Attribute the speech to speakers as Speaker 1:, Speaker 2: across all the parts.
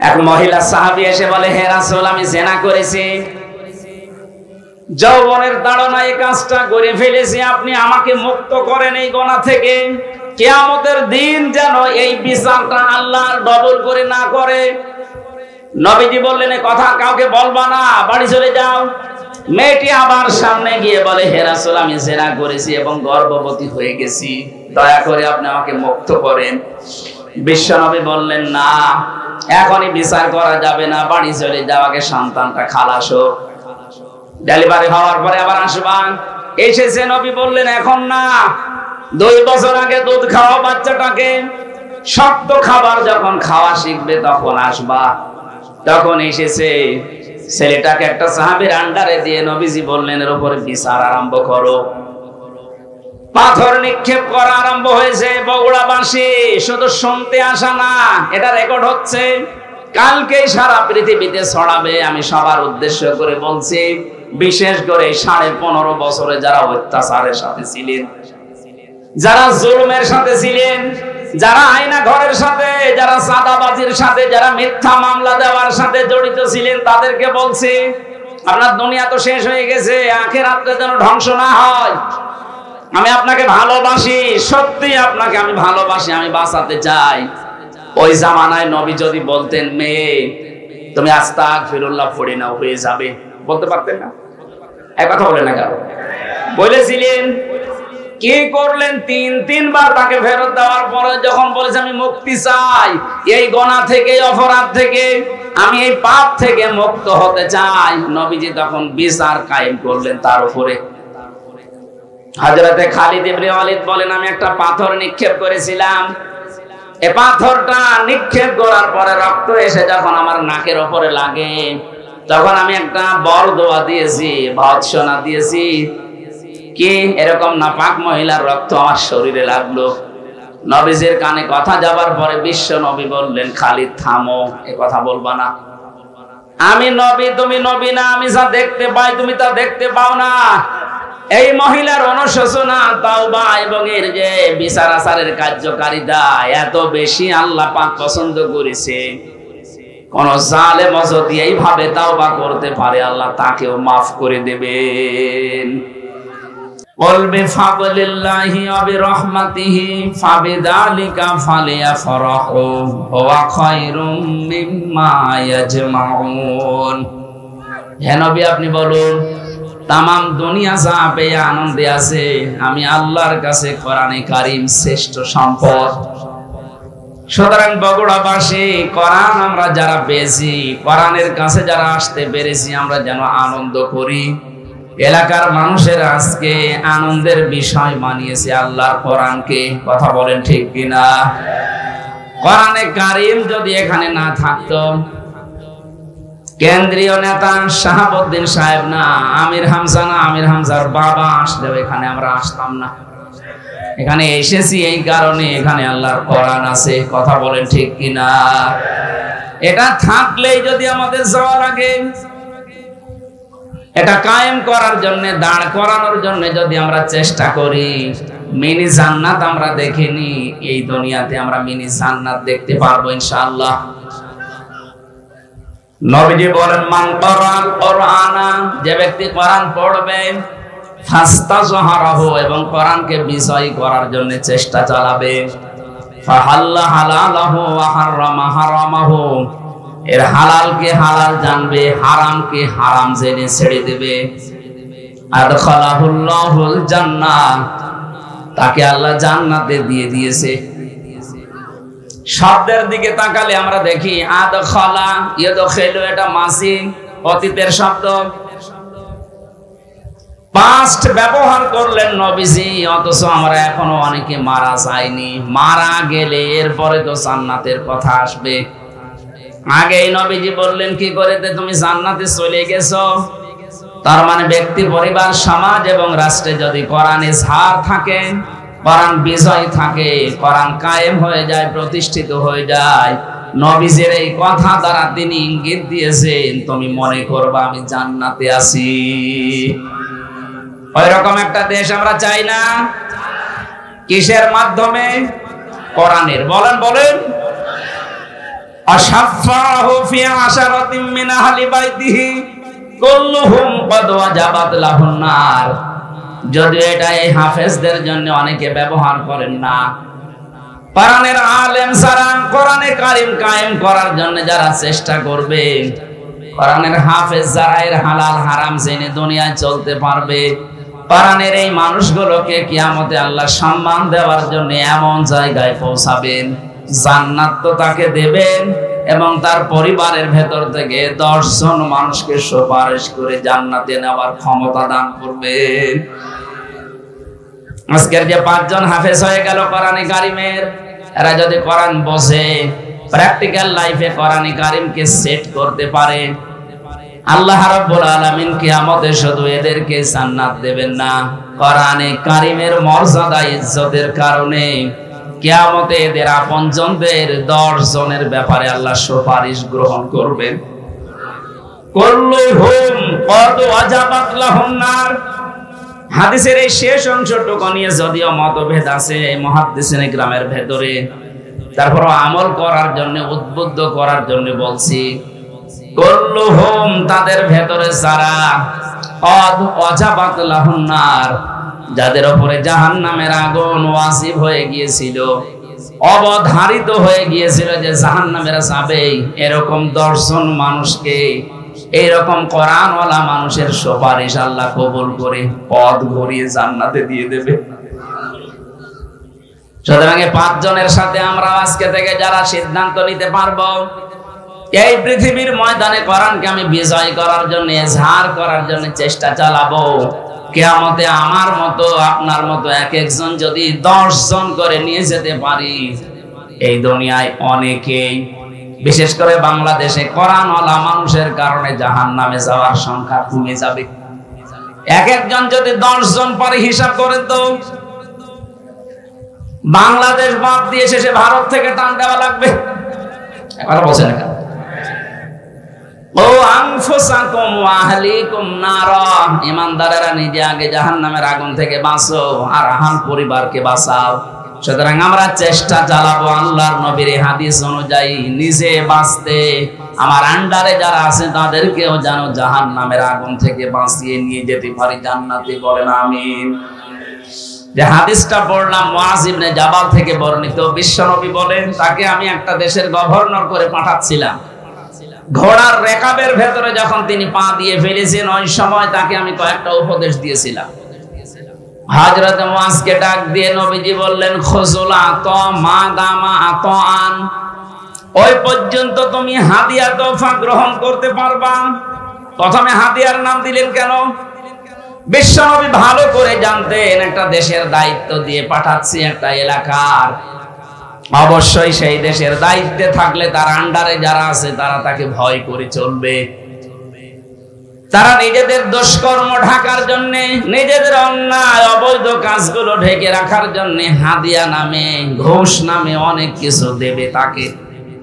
Speaker 1: এক মহিলা সাহাবী এসে বলে, হে রাসূল, আমি জিনা করেছি, যৌবনের তাড়নায় এই কাজটা করে ফেলেছি, আপনি আমাকে মুক্ত করেন এই গুনাহ থেকে। কিয়ামতের দিন যেন এই বিচারটা আল্লাহ ডবল করে না করে। নবীজি বললেন, এ কথা কাউকে বলবা না, বাড়ি চলে যাও। মেয়েটি আবার সামনে গিয়ে বলে, হে রাসূল, আমি জিনা করেছি এবং গর্ভবতী হয়ে গেছি, দয়া করে আপনি আমাকে মুক্ত করেন। বিশ্বনবী বললেন, না, এখনই বিচার করা যাবে না, বাড়ি চলে যাও, আগে সন্তানটা খালাস হোক, ডেলিভারি হওয়ার পরে আবার আসবা। এসেছে, নবী বললেন, এখন না, 2 বছর আগে দুধ খাওয়া বাচ্চাটাকে, শক্ত খাবার যখন খাওয়া শিখবে তখন আসবা। তখন এসেছে, ছেলেটাকে একটা সাহাবীর আন্ডারে দিয়ে নবীজি বললেন, এর উপরে বিচার আরম্ভ করো। পাথর নিক্ষেপ করা আরম্ভ হয়েছে। বগুড়াবাসী শুধু শুনতে আসা না, এটা রেকর্ড হচ্ছে, কালকেই সারা পৃথিবীতে ছড়াবে। আমি সবার উদ্দেশ্য করে বলছি, বিশেষ করে 15.5 বছরে যারা অত্যাচারের সাথে ছিলেন, যারা জুলুমের সাথে ছিলেন, যারা আয়না ঘরের সাথে, যারা চাঁদাবাজির সাথে, যারা মিথ্যা মামলা দেওয়ার সাথে জড়িত ছিলেন, তাদেরকে বলছি, আপনার দুনিয়া তো শেষ হয়ে গেছে, আখিরাতটা যেন ধ্বংস না হয়। আমি আপনাকে ভালোবাসি, সত্যি আপনাকে আমি ভালোবাসি, আমি বাঁচাতে চাই। ওই জামানায় নবী যদি বলতেন, মেয়ে তুমি আস্তাগফিরুল্লাহ পড়ে নাও, হয়ে যাবে, বলতে পারতেন না? এক কথা বলেন না, কারো বলেছিলেন? কি করলেন? 3 বার তাকে ফেরত দেওয়ার পরে যখন বলেছে, আমি মুক্তি চাই, এই গুনাহ থেকে, অপরাধ থেকে, আমি এই পাপ থেকে মুক্ত হতে চাই, নবীজি তখন বিচার কায়েম করলেন তার উপরে। হযরতে খালিদ ইবনে ওয়ালিদ বলেন, আমি একটা পাথর নিক্ষেপ করেছিলাম, এই পাথরটা নিক্ষেপ করার পরে রক্ত এসে যখন আমার নাকের উপরে লাগে, তখন আমি একটা বড় দোয়া দিয়েছি, ভৎসনা দিয়েছি, কি এরকম নাপাক মহিলার রক্ত আমার শরীরে লাগলো। নবীজির কানে কথা যাবার পরে বিশ্ব নবী বললেন, খালিদ থামো, এ কথা বলবা না। আমি নবী, তুমি নবী না, আমি যা দেখতে পাই তুমি তা দেখতে পাও না। এই মহিলার অনুশোচনা, তাওবা এবং এর যে বিচার আচারের কার্যকারিতা এত বেশি আল্লাহ পাক পছন্দ করেছে, কোন জালেম যদি এইভাবে তাওবা করতে পারে, আল্লাহ তাকেও মাফ করে দেবেন। قل بفضل الله وبرحمته فبذلك فليفرحوا هو خير مما يجمعون। হে নবী, আপনি বলুন, তাম দুনিয়া যা পেয়ে আনন্দে আছে, আমি আল্লাহর কাছে কোরআনে কারীম শ্রেষ্ঠ সম্পদ। সুতরাং বগুড়াবাসী, কোরআন আমরা যারা পেয়েছি, কোরআনের কাছে যারা আসতে পেরেছি, আমরা যেন আনন্দ করি। এলাকার মানুষের আজকে আনন্দের বিষয় মানিয়েছে আল্লাহর কোরআনকে, কথা বলেন ঠিক কিনা? কোরআনে কারীম যদি এখানে না থাকতো, কেন্দ্রীয় নেতা শাহাবুদ্দিন সাহেব না, আমির হামজা না, আমির হামজার বাবা আসলেও এখানে আমরা আসতাম না। এখানে এসেছি এই কারণে, এখানে আল্লাহর কোরআন আছে, কথা বলেন ঠিক কিনা? এটা থাকলেই যদি আমাদের যাওয়ার আগে এটা কায়েম করার জন্য, দাঁড় করানোর জন্য যদি আমরা চেষ্টা করি, মিনি জান্নাত আমরা দেখিনি, এই দুনিয়াতে আমরা মিনি জান্নাত দেখতে পারবো ইনশাআল্লাহ। নবীজি বলেন, মান ক্বারাআল কুরআনা, যে ব্যক্তি কোরআন পড়বে, ফাস্তাযহারাহু, এবং কোরআনকে বিজয়ী করার জন্য চেষ্টা চালাবে, ফাহাল্লা হালালাহু ওয়া হারামা হারামাহু, এর হালালকে হালাল জানবে, হারামকে হারাম জেনে ছেড়ে দেবে, আদখালাহুল্লাহুল জান্নাহ, তাকে আল্লাহ জান্নাতে দিয়ে দিয়েছে। শব্দের দিকে তাকালে আমরা দেখি আদখালা, ইয়াদখিলু, এটা মাজি, অতীতের শব্দ, পাস্ট ব্যবহার করলেন নবীজি, অথচ আমরা এখনো অনেকে মারা যায়নি। মারা গেলে এরপরে তো জান্নাতের কথা আসবে। আগেই নবীজি বললেন, কি করে তুমি জান্নাতে চলে গেছো? তার মানে ব্যক্তি, পরিবার, সমাজ এবং রাষ্ট্রে যদি কোরআনে ঝাড় থাকে, কোরআন বিজয় থাকে, কোরআন কায়েম হয়ে যায়, প্রতিষ্ঠিত হয়ে যায়, নবীজির এই কথা দ্বারা তিনি ইঙ্গিত দিয়েছেন, তুমি মনে করবা আমি জান্নাতে আছি। ওই রকম একটা দেশ আমরা চাই না। কিসের মাধ্যমে? কোরআনের। বলেন বলেন। আশাফাহু ফি আশারাতিন মিন আহলি বাইতিহি কুল্লুহুম ক্বাদ ওয়াজাবাত লাহুন নার। যদি এটা এই হাফেজদের জন্য অনেকে ব্যবহার করেন না, কোরআনের আলেম যারা কোরআনে কারীম কায়েম করার জন্য যারা চেষ্টা করবে, কোরআনের হাফেজ যারা এর হালাল হারাম জেনে দুনিয়ায় চলতে পারবে, কোরআনের এই মানুষগুলোকে কিয়ামতে আল্লাহ সম্মান দেওয়ার জন্য এমন জায়গায় পৌঁছাবেন, জান্নাত তো তাকে দেবেন এবং তার পরিবারের ভেতর থেকে 10 জন মানুষকে সুপারিশ করে জান্নাতে নেওয়ার ক্ষমতা দান করবেন। আজকের যে 5 জন হাফেজ হয়ে গেল কোরআনে কারীমের, এরা যদি কোরআন বোঝে, প্র্যাকটিক্যাল লাইফে কোরআনে কারীমকে সেট করতে পারে, আল্লাহ রাব্বুল আলামিন কিয়ামতে শুধু এদেরকে জান্নাত দেবেন না, কোরআনে কারীমের মর্যাদা ইজ্জতের কারণে কিয়ামতে এদের আপনজনদের 10 জনের ব্যাপারে আল্লাহ সুপারিশ গ্রহণ করবেন। কুল্লুহুম ক্বাদ ওয়াজাবাত লাহুন নার। হাদিসের এই শেষ অংশটুকু নিয়ে যদিও মতভেদ আছে মুহাদ্দিসিনে গ্রামের ভেতরে, তারপর আমল করার জন্য উদ্বুদ্ধ করার জন্য বলছি, কুল্লুহুম তাদের ভেতরে যারা ক্বাদ ওয়াজাবাত লাহুন নার, যাদের উপরে জাহান্নামের আগুন ওয়াজিব হয়ে গিয়েছিল, অবধারিত হয়ে গিয়েছিল যে জাহান্নামের যাবেই, এরকম 10 জন মানুষকে এইরকম কোরআনওয়ালা মানুষের সুপারিশ আল্লাহ কবুল করে পথ ঘুরিয়ে জান্নাতে দিয়ে দেবে। সুতরাং 5 জনের সাথে আমরা আজকে থেকে যারা সিদ্ধান্ত নিতে পারবো এই পৃথিবীর ময়দানে কোরআনকে আমি বিজয় করার জন্য, এজহার করার জন্য চেষ্টা চালাবো, কিয়ামতে আমার মতো আপনার মতো এক একজন যদি 10 জন করে নিয়ে যেতে পারি, এই দুনিয়ায় অনেকেই, বিশেষ করে বাংলাদেশে কোরআনওয়ালা মানুষের কারণে জাহান্নামে যাওয়ার সংখ্যা কমে যাবে। এক একজন যদি 10 জন পরে হিসাব করেন তো বাংলাদেশ বাদ দিয়ে শেষে ভারত থেকে টান দেওয়া লাগবে। একবার বলছেন না, ও আনফুসাকুম ওয়া আহলিকুম নারা, ঈমানদারেরা নিজে আগে জাহান্নামের আগুন থেকে বাঁচো আর আহল পরিবারকে বাঁচাও। সুতরাং আমরা চেষ্টা চালাবো আল্লাহর নবীর হাদিস অনুযায়ী নিজে বাঁচতে, আমার আন্ডারে যারা আছে তাদেরকেও যেন জাহান্নামের আগুন থেকে বাঁচিয়ে নিয়ে যেতে পারি জান্নাতে। বলেন আমিন। যে হাদিসটা পড়লাম মুআজ ইবনে জাবাল থেকে বর্ণিত, বিশ্বনবী বলেন তাকে আমি একটা দেশের গভর্নর করে পাঠাচ্ছিলাম, ঘোড়ার রেকাবের ভেতরে যখন তিনি পা দিয়ে ফেলেছেন ওই সময় তাকে আমি কয়েকটা উপদেশ দিয়েছিলাম। হযরত মুআজকে ডাক দিয়ে নবীজি বললেন, খুযুল আতা মা দামা আতাআন, ওই পর্যন্ত তুমি হাদিয়া তোফা গ্রহণ করতে পারবা। প্রথমে হাদিয়ার নাম দিলেন কেন? বিশ্বনবী ভালো করে জানতেন একটা দেশের দায়িত্ব দিয়ে পাঠাচ্ছি একটা এলাকার, অবশ্যই সেই দেশের দায়িত্বে থাকলে তার আন্ডারে যারা আছে তারা তাকে ভয় করে চলবে। তারা নিজেদের দুষ্কর্ম ঢাকার জন্য, নিজেদের অন্যায় অবৈধ কাজগুলো ঢেকে রাখার জন্য হাদিয়া নামে, ঘুষ নামে অনেক কিছু দেবে তাকে।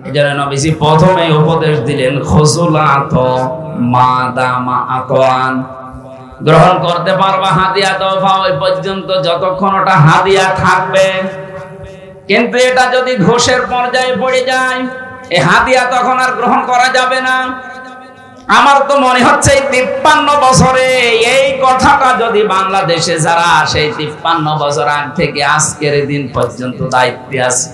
Speaker 1: এজন্য নবীজি প্রথমে উপদেশ দিলেন, খুযুল আতা মা দামা আতাআন, গ্রহণ করতে পারবা হাদিয়া তোফা ওই পর্যন্ত যতক্ষণ ওটা হাদিয়া থাকবে। কিন্তু এটা যদি ঘোষের পর্যায়ে পড়ে যায়, এই হাদিয়া তখন আর গ্রহণ করা যাবে না। আমার তো মনে হচ্ছে এই 53 বছরে এই কথাটা যদি বাংলাদেশে যারা সেই 53 বছর আগ থেকে আজকের দিন পর্যন্ত দায়িত্বে আছে,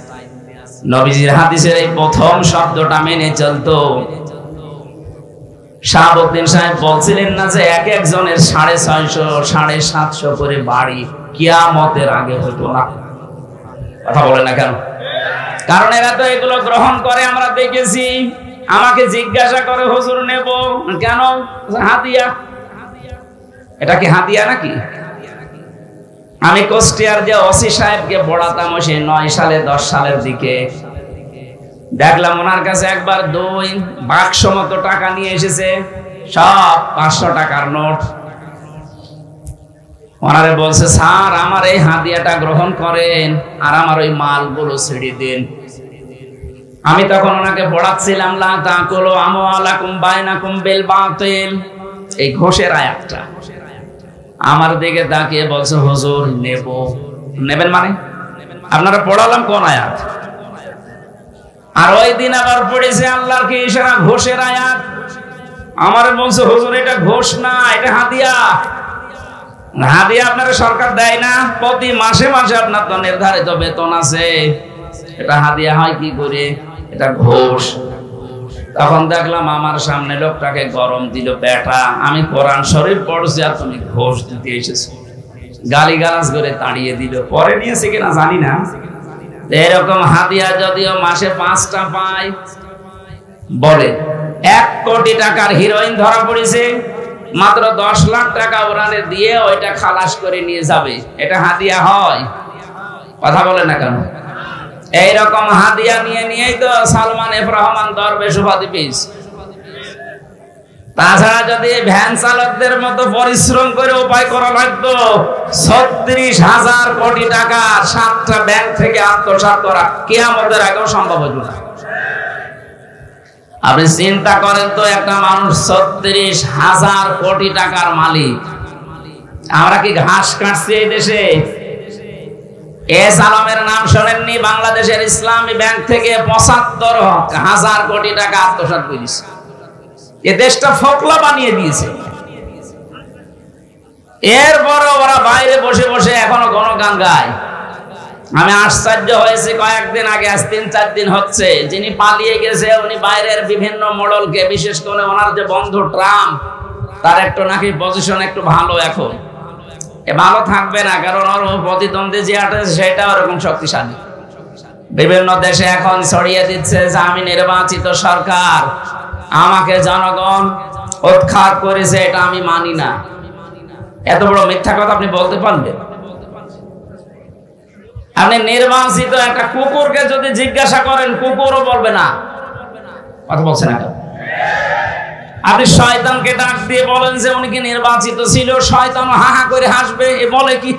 Speaker 1: নবীজির হাদিসের এই প্রথম শব্দটা মেনে চলতো, শাহাবুদ্দিন সাহেব বলছিলেন না যে এক একজনের 650 750 করে বাড়ি কিয়ামতের আগে হতো না। কথা বলে না কেন? কারণ এরা তো এগুলো গ্রহণ করে, আমরা দেখেছি। আমাকে জিজ্ঞাসা করে, হুজুর নেব কেন? হাদিয়া। এটা কি হাদিয়া নাকি? আমি কুষ্টিয়ার যে ওসি সাহেবকে পড়াতাম সেই 9 সালে 10 সালের দিকে, দেখলাম ওনার কাছে একবার 2 বাক্স মতো টাকা নিয়ে এসেছে, সব 500 টাকার নোট। ওনারে বলছে, স্যার আমার এই হাদিয়াটা গ্রহণ করেন আর আমার ওই মালগুলো ছেড়ে দেন। আমি তখন ওনাকে পড়াচ্ছিলাম লা তাকুলু আমওয়ালাকুম বাইনাকুম বিল বাতিল, এই ঘোষের আয়াতটা। আমার দিকে তাকিয়ে বলছে, হুজুর নেব। নেবেন মানে? আপনারা পড়ালাম কোন আয়াত? আর ওই দিন আবার পড়েছে আল্লাহর কি ইশারা, ঘোষের আয়াত। আমার বলছে হুজুর এটা ঘোষ না, এটা হাদিয়া। হাদিয়া আপনার সরকার দেয় না, প্রতি মাসে মাসে আপনার তো নির্ধারিত বেতন আছে, এটা হাদিয়া হয় কি করে? এটা ঘোষ। তখন দেখলাম আমার সামনে লোকটাকে গরম দিল, বেটা আমি কোরআন শরীফ পড়ছি আর তুমি ঘোষ দিতে এসেছো। গালিগালাজ করে তাড়িয়ে দিল। পরে নিয়েছে কিনা জানি না। এরকম হাদিয়া যদিও মাসে 5টা পায়, বলে 1 কোটি টাকার হিরোইন ধরা পড়েছে, মাত্র 10 লাখ টাকা ওরানে দিয়ে ওইটা খালাস করে নিয়ে যাবে, এটা হাদিয়া হয়? কথা বলে না কেন? এইরকম হাদিয়া নিয়ে নিয়েই তো সালমান এফ রহমান দরবেশ উপাধি পেয়েছে। তাছাড়া যদি ভ্যান চালকদের মতো পরিশ্রম করে উপায় করা লাগতো 36,000 কোটি টাকা 7টা ব্যাংক থেকে আত্মসাৎ করা কিয়ামতের আগেও সম্ভব হতো না। আপনি চিন্তা করেন তো, একটা মানুষ 36,000 কোটি টাকার মালিক। আমরা কি ঘাস কাটছি এই দেশে? এস আলমের নাম শোনেননি? বাংলাদেশের ইসলামী ব্যাংক থেকে 75,000 কোটি টাকা আত্মসাৎ করেছে। এ দেশটা ফকলা বানিয়ে দিয়েছে। এরপরে ওরা বাইরে বসে বসে এখনো গণগান গায়। আমি আশ্চর্য হয়েছি কয়েকদিন আগে, আজ 3-4 দিন হচ্ছে, যিনি পালিয়ে গেছে উনি বাইরের বিভিন্ন মডেলকে, বিশেষ করে ওনার যে বন্ধু ট্রাম্প, তার একটু নাকি পজিশন একটু ভালো। এখন এ ভালো থাকবে না, কারণ ওর প্রতিদ্বন্দ্বী যে আছে সেটা ওরকম শক্তিশালী। বিভিন্ন দেশে এখন ছড়িয়ে দিচ্ছে যে আমি নির্বাচিত সরকার, আমাকে জনগণ উৎখাত করেছে, এটা আমি মানি না। এত বড় মিথ্যা কথা আপনি বলতে পারবেন? আপনি নির্বাচিত একটা কুকুরকে যদি জিজ্ঞাসা করেন, কুকুরও বলবে না। কথা বলছেন না? আপনি শয়তানকে ডাক দিয়ে বলেন যে উনি কি নির্বাচিত ছিল, শয়তান হা হা করে হাসবে। এ বলে কি?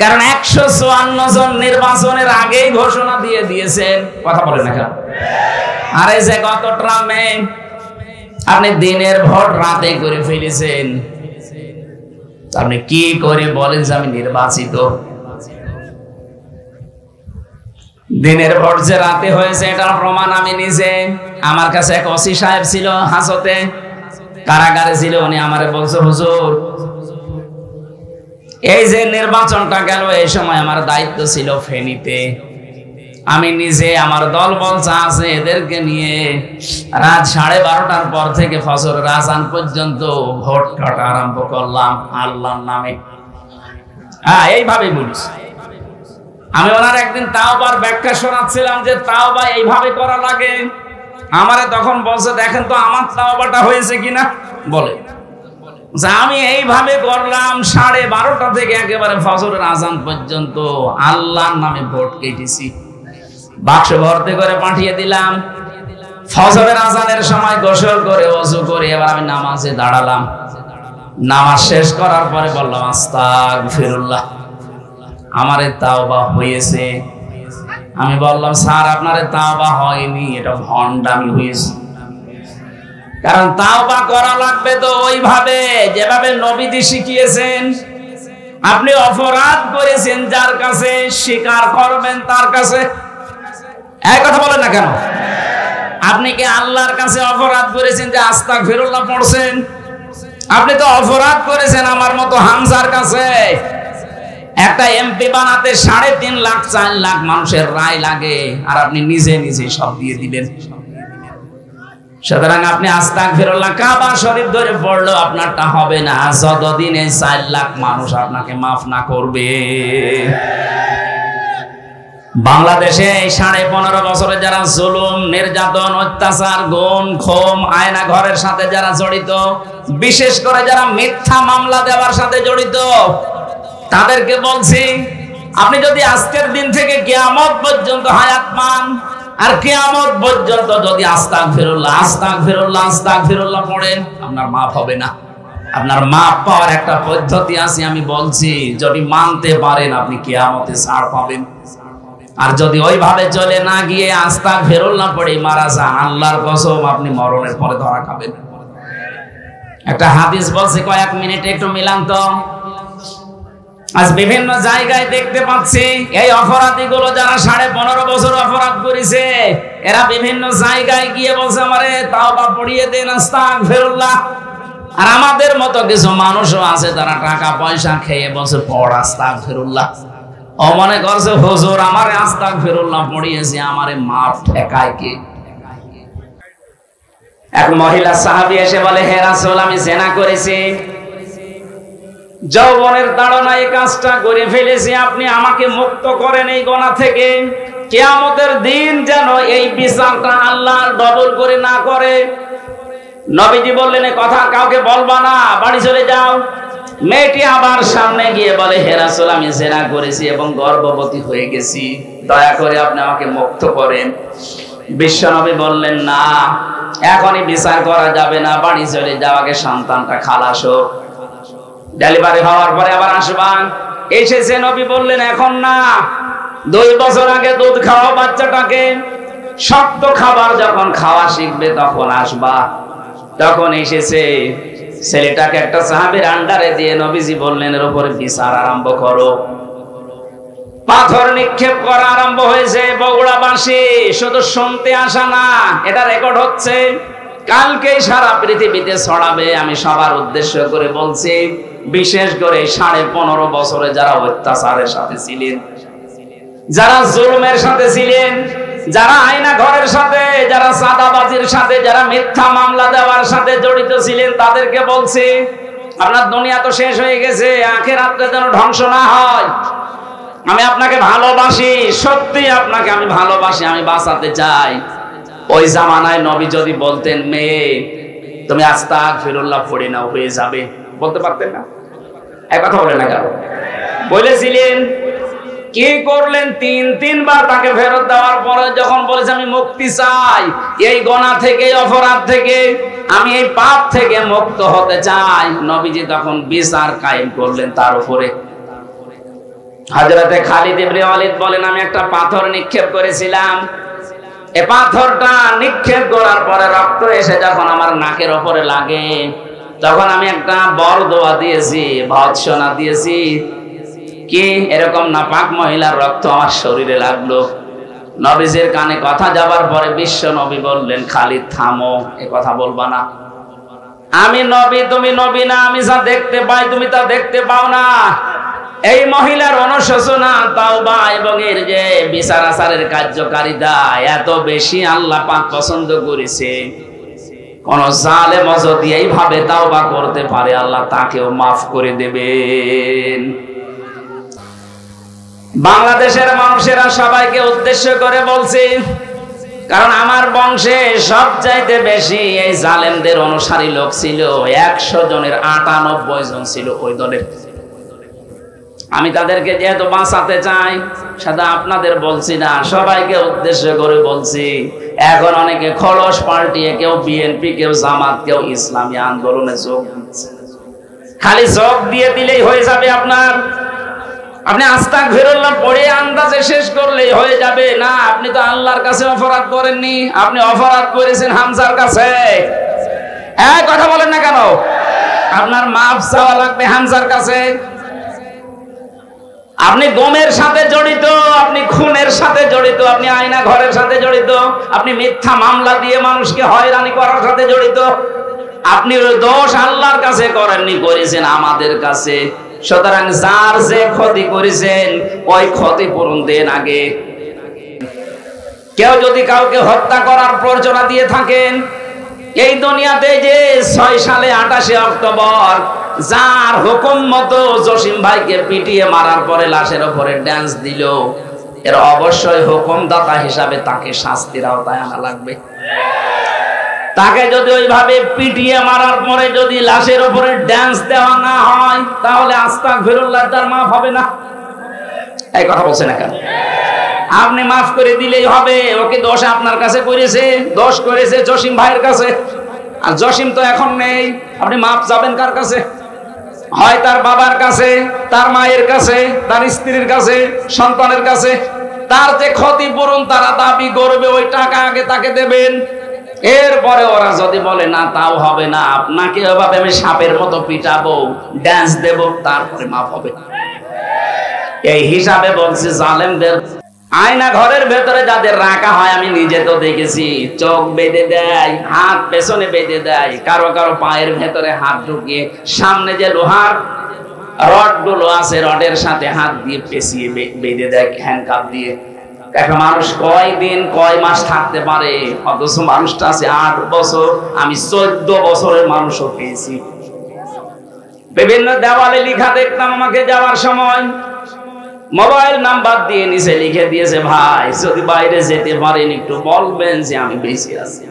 Speaker 1: কারণ 154 জন নির্বাচনের আগেই ঘোষণা দিয়ে দিয়েছেন। কথা বলে না কেন? আর এই যে গত ট্রামে আপনি দিনের ভোট রাতে করে ফেলেছেন, আপনি কি করে বলেন যে আমি নির্বাচিত? দিনের ভোট যে রাতে হয়েছে এটার প্রমাণ আমি নিজে, আমার কাছে এক ওসি সাহেব ছিল, হাজতে কারাগারে ছিল, উনি আমারে বলছে হুজুর এই যে নির্বাচনটা গেল, এই সময় আমার দায়িত্ব ছিল ফেনীতে, আমি নিজে আমার দল বল যা আছে এদেরকে নিয়ে রাত 12:30টার পর থেকে ফজরের আযান পর্যন্ত ভোট কাটা আরম্ভ করলাম আল্লাহর নামে। হ্যাঁ, এইভাবে বলিস। আমি ওনার একদিন তাওবার ব্যাখ্যা শোনাচ্ছিলাম যে তাওবা এইভাবে করা লাগে। আমারে তখন বলছে দেখেন তো আমার তাওবাটা হয়েছে কিনা। বলে আমি এইভাবে করলাম 12:30 থেকে একেবারে ফজরের আযান পর্যন্ত আল্লাহর নামে ভোট কেটেছি, বাক্স ভর্তি করে পাঠিয়ে দিলাম। ফজরের আযানের সময় গোসল করে ওযু করে এবার আমি নামাজে দাঁড়ালাম। নামাজ শেষ করার পরে বললাম আস্তাগফিরুল্লাহ, আমারে তাওবা হয়েছে। আমি বললাম স্যার আপনারে তাওবা হয়নি, এটা ভণ্ডামি হয়েছে। কারণ তাওবা করা লাগবে তো ওইভাবে যেভাবে নবীজি শিখিয়েছেন। আপনি অপরাধ করেছেন যার কাছে, স্বীকার করবেন তার কাছে। এই কথা বলেন না কেন? আপনি কি আল্লাহর কাছে অপরাধ করেছেন যে আস্তাগফিরুল্লাহ পড়ছেন? আপনি তো অপরাধ করেছেন আমার মতো হামজার কাছে। একটা এমপি বানাতে 3.5 লাখ 4 লাখ মানুষের রায় লাগে, আর আপনি নিজে নিজে সব দিয়ে দিলেন। সুতরাং আপনি আস্তাগফিরুল্লাহ কাবা শরীফ ধরে পড়লেও আপনারটা হবে না যতদিন এই 4 লাখ মানুষ আপনাকে মাফ না করবে। বাংলাদেশে এই 15.5 বছরে যারা জুলুম, নির্যাতন, অত্যাচার, গুম, খুন, আয়না ঘরের সাথে যারা জড়িত, বিশেষ করে যারা মিথ্যা মামলা দেওয়ার সাথে জড়িত, তাদেরকে বলছি আপনি যদি আজকের দিন থেকে কিয়ামত পর্যন্ত হায়াত পান, আর কিয়ামত পর্যন্ত যদি আস্তাগফিরুল্লাহ আস্তাগফিরুল্লাহ আস্তাগফিরুল্লাহ পড়েন, আপনার মাফ হবে না। আপনার মাফ পাওয়ার একটা পদ্ধতি আছে, আমি বলছি, যদি মানতে পারেন আপনি কিয়ামতে ছাড় পাবেন। আর যদি ওইভাবে চলে না গিয়ে আস্তাগফিরুল্লাহ পড়ে মারা যান, আল্লাহর কসম আপনি মরণের পরে ধরা খাবেন। একটা হাদিস বলছে, কয়েক মিনিটে একটু মিলান তো। আজ বিভিন্ন জায়গায় দেখতে পাচ্ছি এই অপরাধীগুলো যারা 15.5 বছর অপরাধ করেছে, এরা বিভিন্ন জায়গায় গিয়ে বলছে আমারে তাওবা পড়িয়ে দেন, আস্তাগফিরুল্লাহ। আর আমাদের মতো কিছু মানুষও আছে তারা টাকা পয়সা খেয়ে বলছে পড় আস্তাগফিরুল্লাহ। ও মনে করছে হুজুর আমারে আস্তাগফিরুল্লাহ পড়িয়েছে, আমারে মাফ ঠেকায় কে? এক মহিলা সাহাবী এসে বলে, হে রাসূল আমি জিনা করেছি, যৌবনের তাড়নায় এই কাজটা করে ফেলেছি, আপনি আমাকে মুক্ত করেন এই গুনাহ থেকে। কিয়ামতের দিন যেন এই বিচারটা আল্লাহর ডবল করে না করে। নবীজি বললেন এই কথা কাউকে বলবা না, বাড়ি চলে যাও। মেয়েটি আবার সামনে গিয়ে বলে, হে রাসূল আমি জিনা করেছি এবং গর্ভবতী হয়ে গেছি, দয়া করে আপনি আমাকে মুক্ত করেন। বিশ্বনবী বললেন না, এখনই বিচার করা যাবে না, বাড়ি চলে যাও, আগে সন্তানটা খালাস হোক, ডেলিভারি হওয়ার পরে আবার আসবা। এসেছে নবী বললেন এখন না, 2 বছর আগে দুধ খাওয়া বাচ্চাটাকে, শক্ত খাবার যখন খাওয়া শিখবে তখন আসবা। তখন এসেছে, ছেলেটাকে একটা সাহাবীর আন্ডারে দিয়ে নবীজি বললেন এর উপরে বিচার আরম্ভ করো। পাথর নিক্ষেপ করা আরম্ভ হয়েছে। বগুড়াবাসী শুধু শুনতে আসা না, এটা রেকর্ড হচ্ছে, কালকেই সারা পৃথিবীতে ছড়াবে। আমি সবার উদ্দেশ্য করে বলছি, বিশেষ করে 15.5 বছরে যারা অত্যাচারের সাথে ছিলেন, যারা জুলুমের সাথে ছিলেন, যারা আয়না ঘরের সাথে, যারা চাঁদাবাজির সাথে, যারা মিথ্যা মামলা দেওয়ার সাথে জড়িত ছিলেন, তাদেরকে বলছি আপনার দুনিয়া তো শেষ হয়ে গেছে, আখিরাতে যেন ধ্বংস না হয়। আমি আপনাকে ভালোবাসি, সত্যি আপনাকে আমি ভালোবাসি, আমি বাঁচাতে চাই। ওই জামানায় নবী যদি বলতেন মেয়ে তুমি আস্তাগফিরুল্লাহ পড়ে নাও হয়ে যাবে, বলতে পারতেন না? এক কথা বলে না কেন? বলেছিলেন। কি করলেন? 3বার তাকে ফেরত দেওয়ার পরে যখন বলেছে আমি মুক্তি চাই, এই গুনাহ থেকে, অপরাধ থেকে, আমি এই পাপ থেকে মুক্ত হতে চাই, নবীজি তখন বিচার কায়েম করলেন তার উপরে। হযরতে খালিদ ইবনে ওয়ালিদ বলেন আমি একটা পাথর নিক্ষেপ করেছিলাম, এই পাথরটা নিক্ষেপ করার পরে রক্ত এসে যখন আমার নাকের উপরে লাগে, তখন আমি একটা বরদোয়া দিয়েছি, ভৎসনা দিয়েছি, কি এরকম নাপাক মহিলার রক্ত আমার শরীরে লাগলো। নবীজির কানে কথা যাবার পরে বিশ্ব নবী বললেন খালিদ থামো, এ কথা বলবা না। আমি নবী, তুমি নবী না, আমি যা দেখতে পাই তুমি তা দেখতে পাও না। এই মহিলার অনুশোচনা, তাওবা এবং এর যে বিচার আচারের কার্যকারিতা এত বেশি আল্লাহ পাক পছন্দ করেছে, কোন জালেম যদি এইভাবে তাওবা করতে পারে আল্লাহ তাকেও মাফ করে দেবেন। বাংলাদেশের মানুষেরা সবাইকে উদ্দেশ্য করে বলছি, কারণ আমার বংশে সবচাইতে বেশি এই জালেমদের অনুসারী লোক ছিল। 100 জনের 98 জন ছিল ওই দলের। আমি তাদেরকে যেহেতু বাঁচাতে চাই, শুধু আপনাদের বলছি না, সবাইকে উদ্দেশ্য করে বলছি। এখন অনেকে খলস পাল্টিয়ে, কেউ বিএনপি, কেউ জামাত, কেউ ইসলামী আন্দোলনে যোগ দিচ্ছে। খালি যোগ দিয়ে দিলেই হয়ে যাবে আপনার, আপনি আস্তাগফিরুল্লাহ পড়ে আন্দাজে শেষ করলেই হয়ে যাবে না। আপনি তো আল্লাহর কাছে অপরাধ করেননি, আপনি অপরাধ করেছেন হামজার কাছে। এই কথা বলেন না কেন? আপনার মাফ চাওয়া লাগবে হামজার কাছে। আপনি গমের সাথে জড়িত, আপনি খুনের সাথে জড়িত, আপনি আয়না ঘরের সাথে জড়িত, আপনি মিথ্যা মামলা দিয়ে মানুষকে হয়রানি করার সাথে জড়িত। আপনি দোষ আল্লাহর কাছে করেননি, করেছেন আমাদের কাছে। সুতরাং যার যে ক্ষতি করেছেন ওই ক্ষতিপূরণ দেন আগে। কেউ যদি কাউকে হত্যা করার প্ররোচনা দিয়ে থাকেন, এই দুনিয়াতে যে 6 সালে 28 অক্টোবর যার হুকুম মতো জসিম ভাইকে পিটিয়ে মারার পরে লাশের উপরে ড্যান্স দিল, এর অবশ্যই হুকুমদাতা হিসাবে তাকে শাস্তির আওতায় আনা লাগবে। তাকে যদি ওইভাবে পিটিয়ে মারার পরে যদি লাশের উপরে ড্যান্স দেওয়া না হয়, তাহলে আস্তাগফিরুল্লাহ তার মাফ হবে না। এই কথা বলছেন না কেন? আপনি মাফ করে দিলেই হবে। ওকে দোষ আপনার কাছে করেছে, দোষ করেছে জসিম ভাইয়ের কাছে, আর জসিম তো এখন নেই। আপনি মাফ যাবেন কার কাছে? হয় তার বাবার কাছে, তার মায়ের কাছে, তার স্ত্রীর কাছে, সন্তানের কাছে। তার যে ক্ষতিপূরণ তারা দাবি করবে, ওই টাকা আগে তাকে দেবেন। এরপরে ওরা যদি বলে না তাও হবে না, আপনাকে ওইভাবে আমি সাপের মতো পিটাবো, ড্যান্স দেব, তারপরে মাফ হবে। এই হিসাবে বলছি জালেমদের আয়না ঘরের ভেতরে যাদের রাখা হয় আমি নিজে তো দেখেছি, চোখ বেঁধে দেয়, হাত পেছনে বেঁধে দেয়, কারো কারো পায়ের ভেতরে হাত ঢুকিয়ে সামনে যে লোহার রড গুলো আছে রডের সাথে হাত দিয়ে পেঁচিয়ে বেঁধে দেয় হ্যান্ডকাপ দিয়ে। একটা মানুষ কয় দিন কয় মাস থাকতে পারে, অথচ মানুষটা আছে 8 বছর। আমি 14 বছরের মানুষও পেয়েছি। বিভিন্ন দেওয়ালে লেখা দেখতাম আমাকে যাওয়ার সময়, মোবাইল নাম্বার দিয়ে নিচে লিখে দিয়েছে, ভাই যদি বাইরে যেতে পারেন একটু বলবেন যে আমি বেঁচে আছি।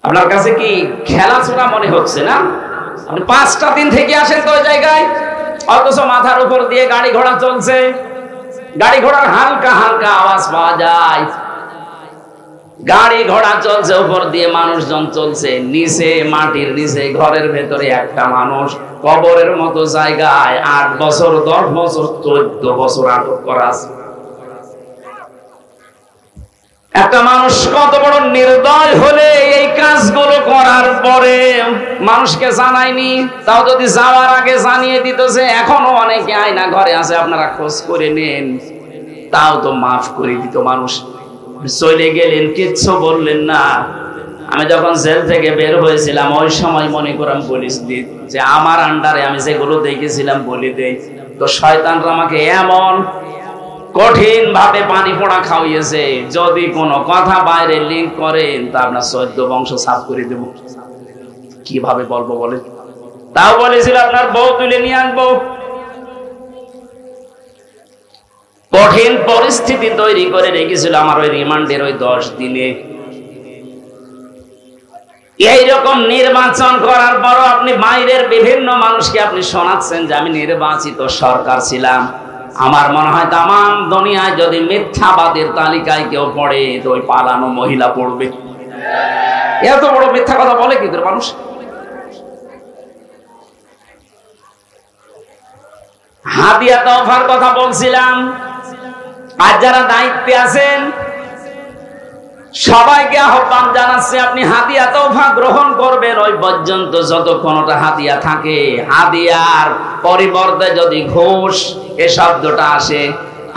Speaker 1: আপনার কাছে কি খেলাধুলা মনে হচ্ছে না? আপনি 5টা দিন থেকে আসেন তো ওই জায়গায়, অথচ মাথার উপর দিয়ে গাড়ি ঘোড়া চলছে, গাড়ি ঘোড়ার হালকা হালকা আওয়াজ পাওয়া যায়, গাড়ি ঘোড়া চলছে, উপর দিয়ে মানুষজন চলছে, নিচে মাটির নিচে ঘরের ভেতরে একটা মানুষ কবরের মতো জায়গায় 8 বছর 10 বছর 14 বছর আটক করা আছে। একটা মানুষ কত বড় নির্দয় হলে এই কাজগুলো করার পরে মানুষকে জানায়নি, তাও যদি যাওয়ার আগে জানিয়ে দিত যে এখনো অনেকে আয়না ঘরে আছে আপনারা খোঁজ করে নেন, তাও তো মাফ করে দিত মানুষ। চলে গেলেন, কিচ্ছু বললেন না। আমি যখন জেল থেকে বের হয়েছিলাম ওই সময় মনে করাম পুলিশ দিত যে আমার আন্ডারে আমি যেগুলো দেখেছিলাম বলে দেই, তো শয়তানরা আমাকে এমন কঠিন ভাবে পানি পোড়া খাওয়িয়েছে, যদি কোনো কথা বাইরে লিঙ্ক করেন তা আপনার 14 বংশ সাফ করে দেব। কিভাবে বলবো বলেন? তাও বলেছিল আপনার বউ তুলে নিয়ে আসবো। কঠিন পরিস্থিতি তৈরি করে রেখেছিল আমার ওই রিমান্ডের ওই 10 দিনে। এইরকম নির্বাচন করার পরও আপনি বাইরের বিভিন্ন মানুষকে আপনি শোনাচ্ছেন যে আমি নির্বাচিত সরকার ছিলাম। আমার মনে হয় তামাম দুনিয়ায় যদি মিথ্যাবাদের তালিকায় কেউ পড়ে তো ওই পালানো মহিলা পড়বে। এত বড় মিথ্যা কথা বলে কি করে মানুষ? হাদিয়া তওফার কথা বলছিলাম। আজ যারা দায়িত্বে আছেন সবাইকে আহ্বান জানাচ্ছি, আপনি হাদিয়া তওফা গ্রহণ করবেন ওই পর্যন্ত যতক্ষণ ওটা হাদিয়া থাকে। হাদিয়ার পরিবর্তে যদি ঘুষ এ শব্দটা আসে,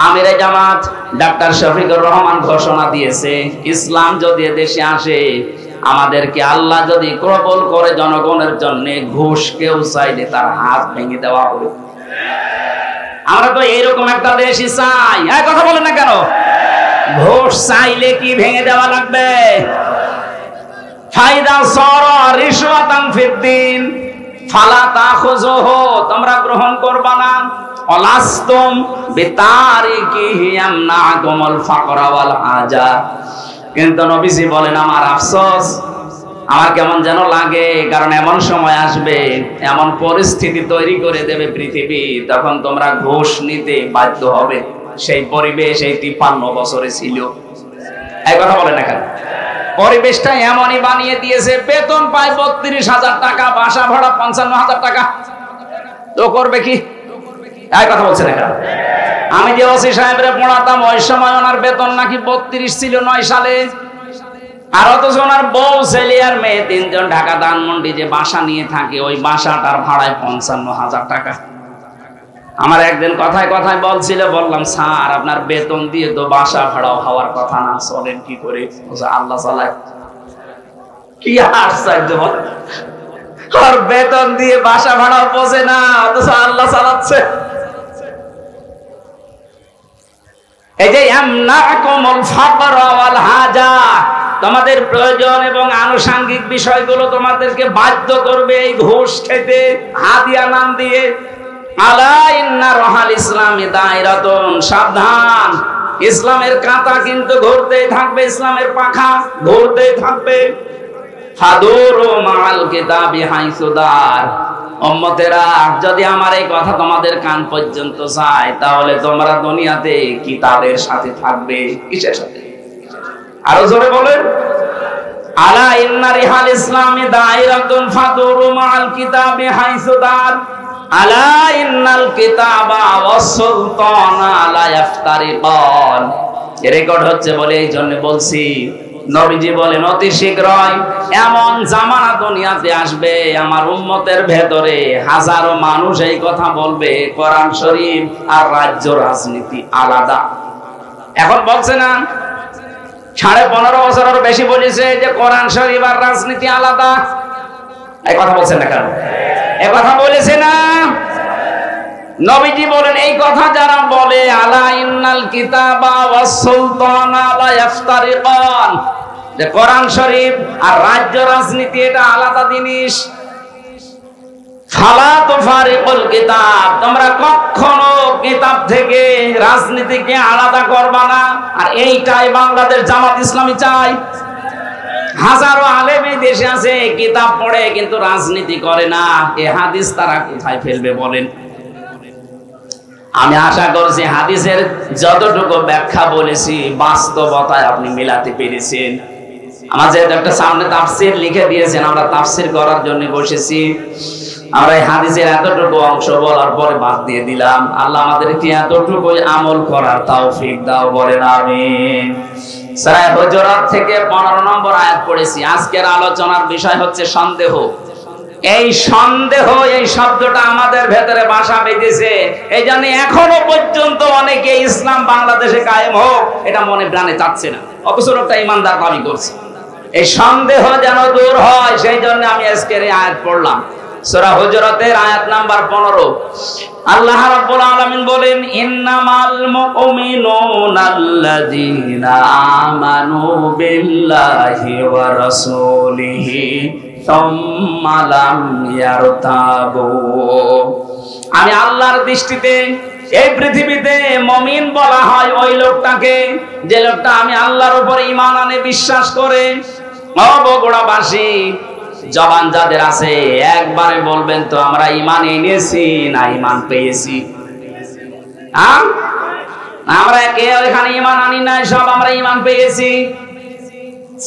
Speaker 1: আমিরে জামাত ডাক্তার শফিকুর রহমান ঘোষণা দিয়েছে, ইসলাম যদি দেশে আসে আমাদেরকে আল্লাহ যদি কবুল করে জনগণের জন্য ঘুষ কেউ চাইলে তার হাত ভেঙে দেওয়া হবে। আমরা তো এইরকম একটা দেশই চাই। এই কথা বলেন না কেন? ঘুষ চাইলে কি ভেঙে দেওয়া লাগবে? ফায়দা সরা রিশওয়াতান ফিদ্দিন ফালা তাখুযুহু, তোমরা গ্রহণ করবা না। অলাস্তুম বিতারিকিহি ইয়ামনাকুমুল ফাকরা ওয়াল হাজা। কিন্তু নবীজি বলেন আমার আফসোস, আমার কেমন যেন লাগে, কারণ এমন সময় আসবে, এমন পরিস্থিতি তৈরি করে দেবে পৃথিবী, তখন তোমরা ঘুষ নিতে বাধ্য হবে। সেই পরিবেশ এই 53 বছরে ছিল। এই কথা বলে না কেন? পরিবেশটা এমনই বানিয়ে দিয়েছে, বেতন পায় 32,000 টাকা, বাসা ভাড়া 55,000 টাকা, তো করবে কি? এই কথা বলছে না কেন? আমি যে ওসি সাহেবরে পড়াতাম ওই সময় ওনার বেতন নাকি 32 ছিল 9 সালে। আর অথচ ওনার বউ ছেলে আর মেয়ে 3 জন ঢাকা ধানমন্ডি যে বাসা নিয়ে থাকে ওই বাসাটার ভাড়ায় 55,000 টাকা। আমার একদিন কথায় কথায় বলছিল, বললাম স্যার আপনার বেতন দিয়ে তো বাসা ভাড়াও হওয়ার কথা না, চলেন কি করে? আল্লাহ চালায়। কি আশ্চর্য! আর বেতন দিয়ে বাসা ভাড়াও পৌঁছে না, অথচ আল্লাহ চালাচ্ছে। এই যে ইয়ামনাকুমুল ফাকরা ওয়াল হাজা, তোমাদের প্রয়োজন এবং আনুষঙ্গিক বিষয়গুলো তোমাদেরকে বাধ্য করবে এই ঘুষ খেতে, হাদিয়া নাম দিয়ে। আলা ইন্না রাহাল ইসলামি দায়রাতুন, সাবধান, ইসলামের কাঁটা কিন্তু ঘুরতেই থাকবে, ইসলামের পাখা ঘুরতেই থাকবে। ফাদুরু মাআল কিতাবি হাইসু দার, উম্মতেরা যদি আমার এই কথা তোমাদের কান পর্যন্ত যায় তাহলে তোমরা দুনিয়াতে কিতাবের সাথে থাকবে। কিসের সাথে? আরো জোরে বলেন, আলা ইন্না রিহাল ইসলামি দায়রাতুন ফাদুরু মাআল কিতাবি হাইসু দার, আলা ইন্নাল কিতাবা ওয়াস সুলতানা লা ইফতারিকান। রেকর্ড হচ্ছে বলে এই জন্য বলছি, নবীজি বলেন অতি শীঘ্রই এমন জামানা দুনিয়াতে আসবে আমার উম্মতের ভেতরে হাজারো মানুষ এই কথা বলবে কোরআন শরীফ আর রাজ্য রাজনীতি আলাদা। এখন বলছে না 15.5 বছরের বেশি বলেছে যে কোরআন শরীফ আর রাজনীতি আলাদা। এই কথা বলছেন না কেন? এই কথা বলেছে না? নবীজি বলেন এই কথা যারা বলে আলা ইন্নাল কিতাবা ওয়াস সুলতানা লা ইফতারিকান, যে কোরআন শরীফ আর রাজ্য রাজনীতি এটা আলাদা জিনিস। ফালা তুফারিকুল কিতাব, তোমরা কখনো কিতাব থেকে রাজনীতিকে আলাদা করবা না। আর এইটাই বাংলাদেশ জামাত ইসলামী চায়। হাজারো আলেম এই দেশে আছে কিতাব পড়ে কিন্তু রাজনীতি করে না। এই হাদিস তারা কোথায় ফেলবে বলেন? আমি আশা করছি হাদিসের যতটুকু ব্যাখ্যা বলেছি বাস্তবতায় আপনি মেলাতে পেরেছেন। আমাদের একটা সামনে তাফসীর লিখে দিয়েছেন, আমরা তাফসীর করার জন্য বসেছি। আমরা এই হাদিসের এতটুকু অংশ বলার পরে বাদ দিয়ে দিলাম। আল্লাহ আমাদেরকে এতটুকু আমল করার তৌফিক দাও, বলেন আমিন। সূরা হুজুরাত থেকে 15 নম্বর আয়াত পড়েছি। আজকের আলোচনার বিষয় হচ্ছে সন্দেহ। এই সন্দেহ, এই শব্দটা আমাদের ভেতরে বাসা বেঁধেছে। এই জন্য এখনো পর্যন্ত অনেকে ইসলাম বাংলাদেশে কায়েম হোক এটা মনে প্রাণে চাচ্ছে না, অথচ একটা ইমানদার দাবি করছে। এই সন্দেহ যেন দূর হয় সেই জন্য আমি আজকের এই আয়াত পড়লাম। সূরা হুজুরাতের আয়াত নাম্বার 15। আল্লাহ রাব্বুল আলামিন বলেন ইন্নামাল মুমিনুনাল্লাযীনা আমানু বিল্লাহি ওয়া রাসূলিহি সুম্মা লাম ইয়ারতাবু। আমি আল্লাহর দৃষ্টিতে এই পৃথিবীতে মুমিন বলা হয় ওই লোকটাকে যে লোকটা আমি আল্লাহর উপরে ঈমান আনে, বিশ্বাস করে। ও বগুড়াবাসী জবান যাদের আছে একবারে বলবেন তো আমরা ঈমান এনেছি না ঈমান পেয়েছি? হ্যাঁ, আমরা কেউ এখানে ঈমান আনি না, সব আমরা ঈমান পেয়েছি।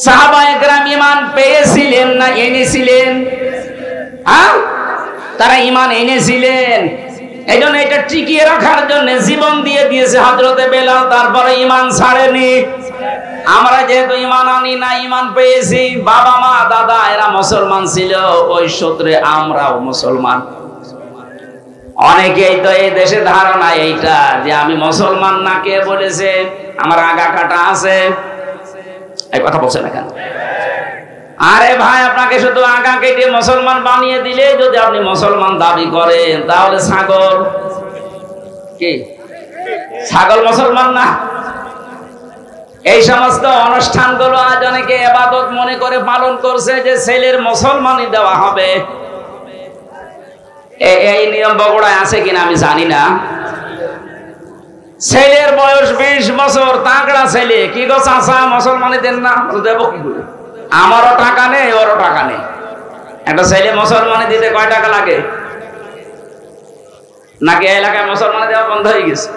Speaker 1: সাহাবায়ে কেরাম ঈমান পেয়েছিলেন না এনেছিলেন? হ্যাঁ, তারা ঈমান এনেছিলেন। এই জন্য এটা টিকিয়ে রাখার জন্য জীবন দিয়ে দিয়েছে হযরতে বেলাল, তারপরে ঈমান ছাড়েনি। আমরা যেহেতু ঈমান আনি না, ঈমান পেয়েছি। বাবা মা দাদা এরা মুসলমান ছিল, ওই সূত্রে আমরাও মুসলমান। অনেকেই তো এই দেশে ধারণা এইটা যে আমি মুসলমান না, কে বলেছে? আমার আগা কাটা আছে। এই কথা বলছে না কেন? আরে ভাই, আপনাকে শুধু আগা কেটে মুসলমান বানিয়ে দিলে যদি আপনি মুসলমান দাবি করেন তাহলে ছাগল কি? ছাগল মুসলমান না? এই সমস্ত অনুষ্ঠানগুলো আজ অনেকে ইবাদত মনে করে পালন করছে যে ছেলের মুসলমানি দেওয়া হবে। এই নিয়ম বগুড়ায় আছে কিনা আমি জানি না। ছেলের বয়স 20 বছর, তাগড়া ছেলে, কি গো চাচা মুসলমানি দেন না? দেব কি করে? আমারও টাকা নেই, ওরও টাকা নেই। একটা ছেলে মুসলমানি দিতে কয় টাকা লাগে? নাকি এলাকায় মুসলমানি দেওয়া বন্ধ হয়ে গেছে?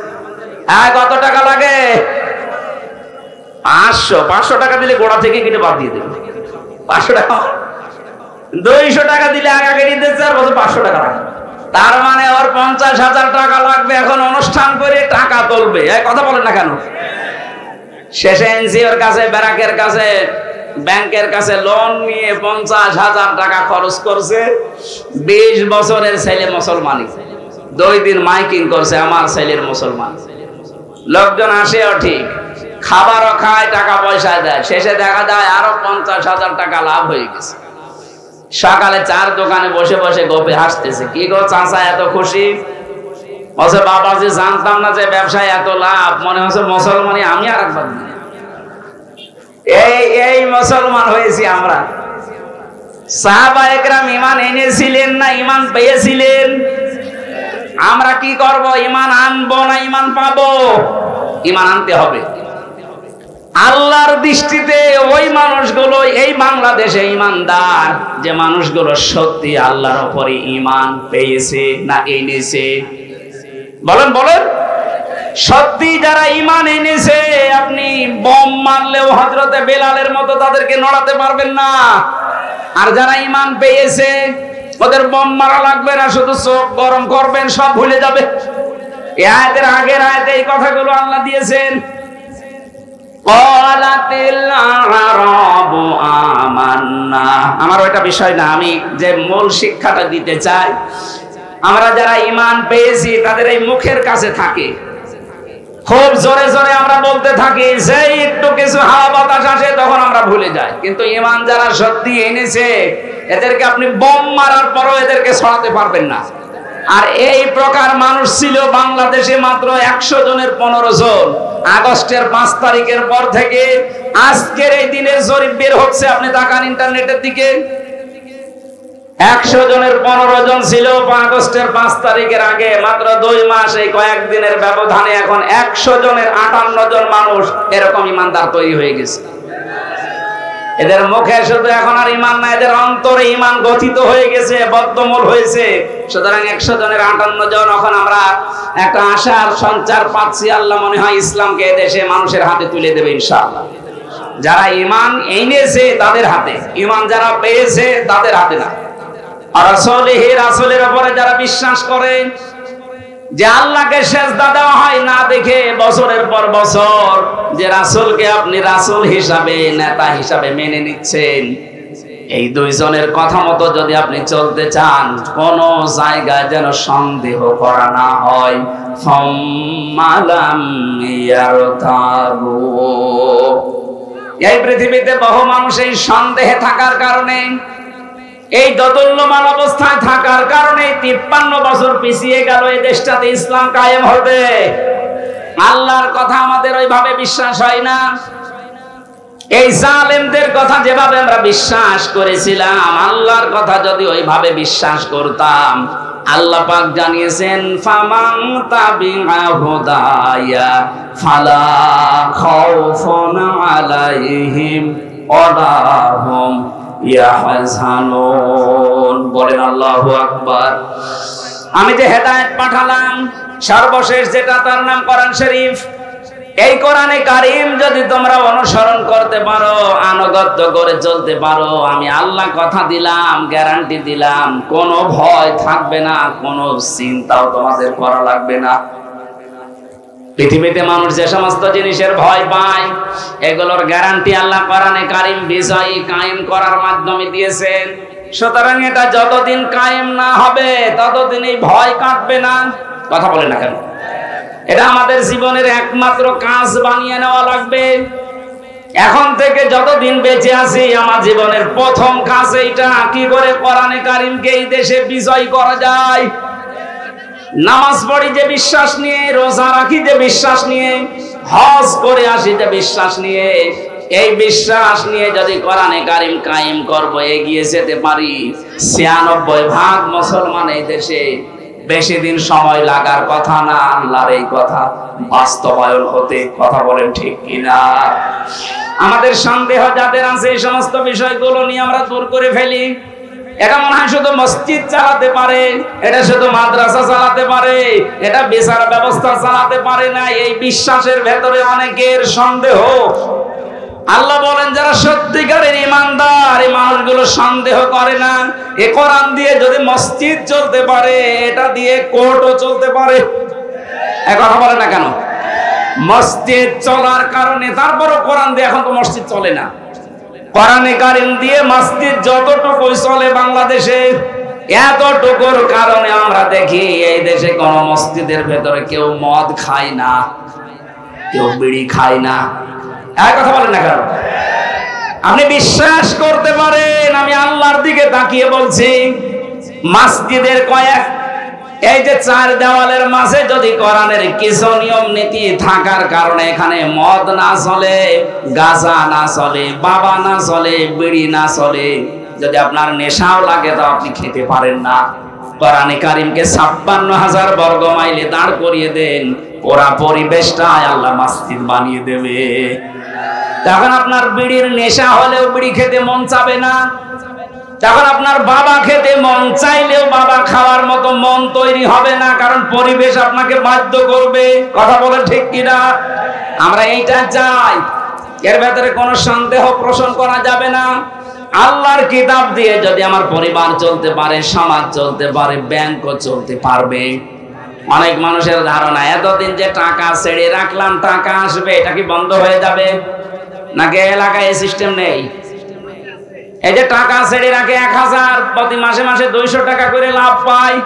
Speaker 1: হ্যাঁ, কত টাকা লাগে? 500 টাকা দিলে গোড়া থেকে কেটে বাদ দিয়ে দেবে। 500 টাকা 200 টাকা দিলে আগা কেটে দিচ্ছে, আর বছর 500 টাকা লাগে। তার মানে ওর 50,000 টাকা লাগবে এখন অনুষ্ঠান করে টাকা তুলবে। এই কথা বলেন না কেন? শেষে এনজিওর কাছে, ব্যারাকের কাছে, ব্যাংকের কাছে লোন নিয়ে 50,000 টাকা খরচ করছে। 20 বছরের ছেলে মুসলমানি, 2 দিন মাইকিং করছে আমার ছেলের মুসলমান। লোকজন আসেও ঠিক, খাবারও খায়, টাকা পয়সা দেয়। শেষে দেখা যায় আরো 50,000 টাকা লাভ হয়ে গেছে। সকালে 4 দোকানে বসে বসে গোপে হাসতেছে। কি গো চাচা এত খুশি? বলছে বাবাজি জানতাম না যে ব্যবসায় এত লাভ, মনে হচ্ছে মুসলমানি আমি আর একবার এই মুসলমান হয়েছি আমরা। সাহাবায়ে কেরাম ঈমান এনেছিলেন না ঈমান পেয়েছিলেন? আমরা কি করব? ঈমান আনবো না ঈমান পাবো? ঈমান আনতে হবে। আল্লাহর দৃষ্টিতে ওই মানুষগুলো এই বাংলাদেশে ঈমানদার যে মানুষগুলো সত্যি আল্লাহর উপরে ঈমান পেয়েছে না এনেছে? বলেন বলেন। সত্যি যারা ঈমান এনেছে আপনি বম মারলেও হযরতে বেলালের মতো তাদেরকে নড়াতে পারবেন না। আর যারা ঈমান পেয়েছে ওদের বম মারা লাগবে না, শুধু চোখ গরম করবেন, সব ভুলে যাবে। এই আয়াতের আগের আয়াতে এই কথাগুলো আল্লাহ দিয়েছেন। قالت الأعراب না, আমার ওইটা বিষয় না। আমি যে মূল শিক্ষাটা দিতে চাই, আমরা যারা ঈমান পেয়েছি তাদের এই মুখের কাছে থাকে, খুব জোরে জোরে আমরা বলতে থাকি, যেই একটু কিছু হাওয়া বাতাস আসে তখন আমরা ভুলে যাই। কিন্তু ঈমান যারা সত্যি এনেছে এদেরকে আপনি বোম মারার পরও এদেরকে ছড়াতে পারবেন না। আর এই প্রকার মানুষ ছিল বাংলাদেশে মাত্র 100 জনের 15 জন। আগস্টের 5 তারিখের পর থেকে আজকের এই দিনের জরিপ বের হচ্ছে, আপনি তাকান ইন্টারনেটের দিকে। 100 জনের 15 জন ছিল আগস্টের 5 তারিখের আগে। মাত্র 2 মাস, এই কয়েকদিনের ব্যবধানে এখন 100 জনের 58 জন মানুষ এরকম ইমানদার তৈরি হয়ে গেছে। এদের মুখে শুধু এখন আর ঈমান না, এদের অন্তরে ঈমান গঠিত হয়ে গেছে, বদ্ধমূল হয়েছে। সুতরাং 100 জনের 58 জন। এখন আমরা একটা আশার সঞ্চার পাচ্ছি, আল্লাহ মনে হয় ইসলামকে এদেশে মানুষের হাতে তুলে দেবে ইনশাআল্লাহ। যারা ঈমান এনেছে তাদের হাতে, ঈমান যারা পেয়েছে তাদের হাতে না। আর রাসূলের উপরে যারা বিশ্বাস করে যে আল্লাহকে সেজদা দেওয়া হয় না দেখে বছরের পর বছর, যে রাসূলকে আপনি রাসূল হিসাবে, নেতা হিসাবে মেনে নিচ্ছেন, এই 2 জনের কথা মতো যদি আপনি চলতে চান, কোন জায়গায় যেন সন্দেহ করা না হয়। ফাম্মালাম ইয়ারতাবু, এই পৃথিবীতে বহু মানুষ এই সন্দেহে থাকার কারণে, এই দোদুল্যমান অবস্থায় থাকার কারণে 53 বছর পিছিয়ে গেল এই দেশটাতে ইসলাম কায়েম হবে। আল্লাহর কথা আমাদের ওইভাবে বিশ্বাস হয় না। এই জালেমদের কথা যেভাবে আমরা বিশ্বাস করেছিলাম, আল্লাহর কথা যদি ওইভাবে বিশ্বাস করতাম, আল্লাহ পাক জানিয়েছেন ফামান তাবিআ হুদায়া ফালা খাউফুন আলাইহিম ওয়ালা হুম ইয়াহজানুন। বলেন আল্লাহু আকবার। আমি যে হেদায়েত পাঠালাম সর্বশেষ, যেটা তার নাম কোরআন শরীফ, এই কোরআনে কারীম যদি তোমরা অনুসরণ করতে পারো, আনুগত্য করে চলতে পারো, আমি আল্লাহ কথা দিলাম, গ্যারান্টি দিলাম, কোনো ভয় থাকবে না, কোনো চিন্তাও তোমাদের করা লাগবে না। পৃথিবীতে মানুষ যে সমস্ত জিনিসের ভয় পায়, এগুলোর গ্যারান্টি আল্লাহ কোরআনে কারীম বিজয়ী কায়েম করার মাধ্যমে দিয়েছেন। সুতরাং এটা যতদিন কায়েম না হবে ততদিন এই ভয় কাটবে না। কথা বলে না কেন? এটা আমাদের জীবনের একমাত্র কাজ বানিয়ে নেওয়া লাগবে। এখন থেকে যতদিন বেঁচে আছি, আমার জীবনের প্রথম কাজ এইটা, কি করে কোরআনে কারীমকে এই দেশে বিজয় করা যায়। নামাজ পড়ি যে বিশ্বাস নিয়ে, রোজা রাখি যে বিশ্বাস নিয়ে, হজ করে আসি যে বিশ্বাস নিয়ে, এই বিশ্বাস নিয়ে যদি কোরআনে কারীম কায়েম করব, এগিয়ে যেতে পারি, 96% মুসলমান এই দেশে, বেশি দিন সময় লাগার কথা না আল্লাহর এই কথা বাস্তবায়ন হতে। কথা বলেন ঠিক কিনা? আমাদের সন্দেহ যাদের আছে এই সমস্ত বিষয়গুলো নিয়ে আমরা দূর করে ফেলি। এটা মনে হয় শুধু মসজিদ চালাতে পারে, এটা শুধু মাদ্রাসা চালাতে পারে, এটা বিচার ব্যবস্থা চালাতে পারে না, এই বিশ্বাসের ভেতরে অনেকের সন্দেহ। আল্লাহ বলেন যারা সত্যিকারের ঈমানদার, এই মানুষগুলো সন্দেহ করে না। এ কোরআন দিয়ে যদি মসজিদ চলতে পারে, এটা দিয়ে কোর্টও চলতে পারে। কথা বলে না কেন? মসজিদ চলার কারণে, তারপরও কোরআন দিয়ে এখন তো মসজিদ চলে না। কোরআনে কারীম দিয়ে মসজিদ যতটুকু চলে বাংলাদেশে, এতটুকুর কারণে আমরা দেখি এই দেশে কোন মসজিদের ভেতরে কেউ মদ খায় না, কেউ বিড়ি খায় না। কথা বলেন না কেন? আপনি বিশ্বাস করতে পারেন, আমি আল্লাহর দিকে তাকিয়ে বলছি, মসজিদের কয়েক, এই যে 4 দেওয়ালের মাঝে যদি কোরআনের কিছু নিয়ম নীতি থাকার কারণে এখানে মদ না চলে, গাঁজা না চলে, বাবা না চলে, বিড়ি না চলে, যদি আপনার নেশাও লাগে তো আপনি খেতে পারেন না। কোরআনে কারীমকে 56,000 বর্গ মাইলে দাঁড় করিয়ে দেন, ওরা পরিবেশটা আল্লাহ মসজিদ বানিয়ে দেবে। তখন আপনার বিড়ির নেশা হলেও বিড়ি খেতে মন চাবে না, তখন আপনার বাবা খেতে মন চাইলেও বাবা খাওয়ার মতো মন তৈরি হবে না, কারণ পরিবেশ আপনাকে বাধ্য করবে। কথা বলে ঠিক কিনা? আমরা এইটা চাই, এর ভেতরে কোনো সন্দেহ পোষণ করা যাবে না। আল্লাহর কিতাব দিয়ে যদি আমার পরিবার চলতে পারে, সমাজ চলতে পারে, ব্যাংকও চলতে পারবে। অনেক মানুষের ধারণা এতদিন যে টাকা ছেড়ে রাখলাম টাকা আসবে, এটা কি বন্ধ হয়ে যাবে? নাকি এলাকায় এই সিস্টেম নেই? এই যে টাকা ছেড়ে রাখে 1000, প্রতি মাসে মাসে 200 টাকা করে লাভ পায়,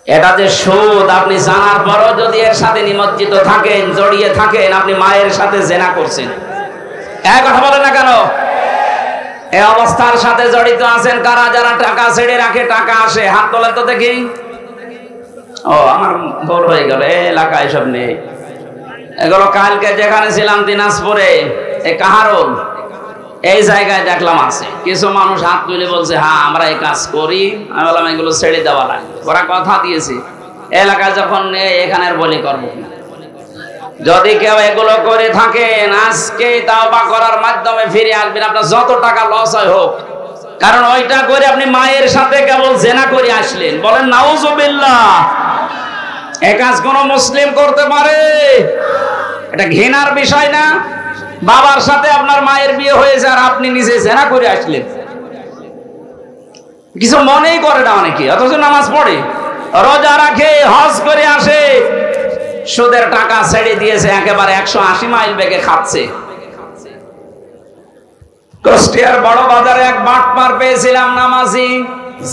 Speaker 1: এটা যে সুদ, আপনি জানার পরও যদি এর সাথে নিমজ্জিত থাকেন, জড়িয়ে থাকেন, আপনি মায়ের সাথে জেনা করছেন। এক কথা বলেন না কেন? এই অবস্থার সাথে জড়িত আছেন কারা? যারা টাকা ছেড়ে রাখে, টাকা আসে, হাত তোলেন তো দেখি। ও আমার ভুল হয়ে গেল, এই এলাকায় সব নেই এগুলো। কালকে যেখানে ছিলাম দিনাজপুরে, এই কাহারোল, এই জায়গায় দেখলাম আছে কিছু মানুষ হাত তুলে বলছে হ্যাঁ আমরা এই কাজ করি। আমি বললাম এগুলো ছেড়ে দেওয়া লাগে, ওরা কথা দিয়েছে এলাকায় যখন নেই এখানে আর বলি করবো না। যদি কেউ এগুলো করে থাকেন আজকে তাওবা করার মাধ্যমে ফিরে আসবেন, আপনার যত টাকা লস হয় হোক, কারণ ওইটা করে আপনি মায়ের সাথে কেবল জেনা করে আসলেন। বলেন নাউজুবিল্লাহ। এই কাজ কোন মুসলিম করতে পারে? এটা ঘৃণার বিষয় না? বাবার সাথে আপনার মায়ের বিয়ে হয়েছে আর আপনি নিজে জেনা করে আসলেন, কিছু মনেই করে না অনেকে, অথচ নামাজ পড়ে, রোজা রাখে, হজ করে আসে, সুদের টাকা ছেড়ে দিয়েছে, একেবারে 180 মাইল বেগে খাচ্ছে। কুষ্টিয়ার বড় বাজারে এক বাটপার পেয়েছিলাম, নামাজি,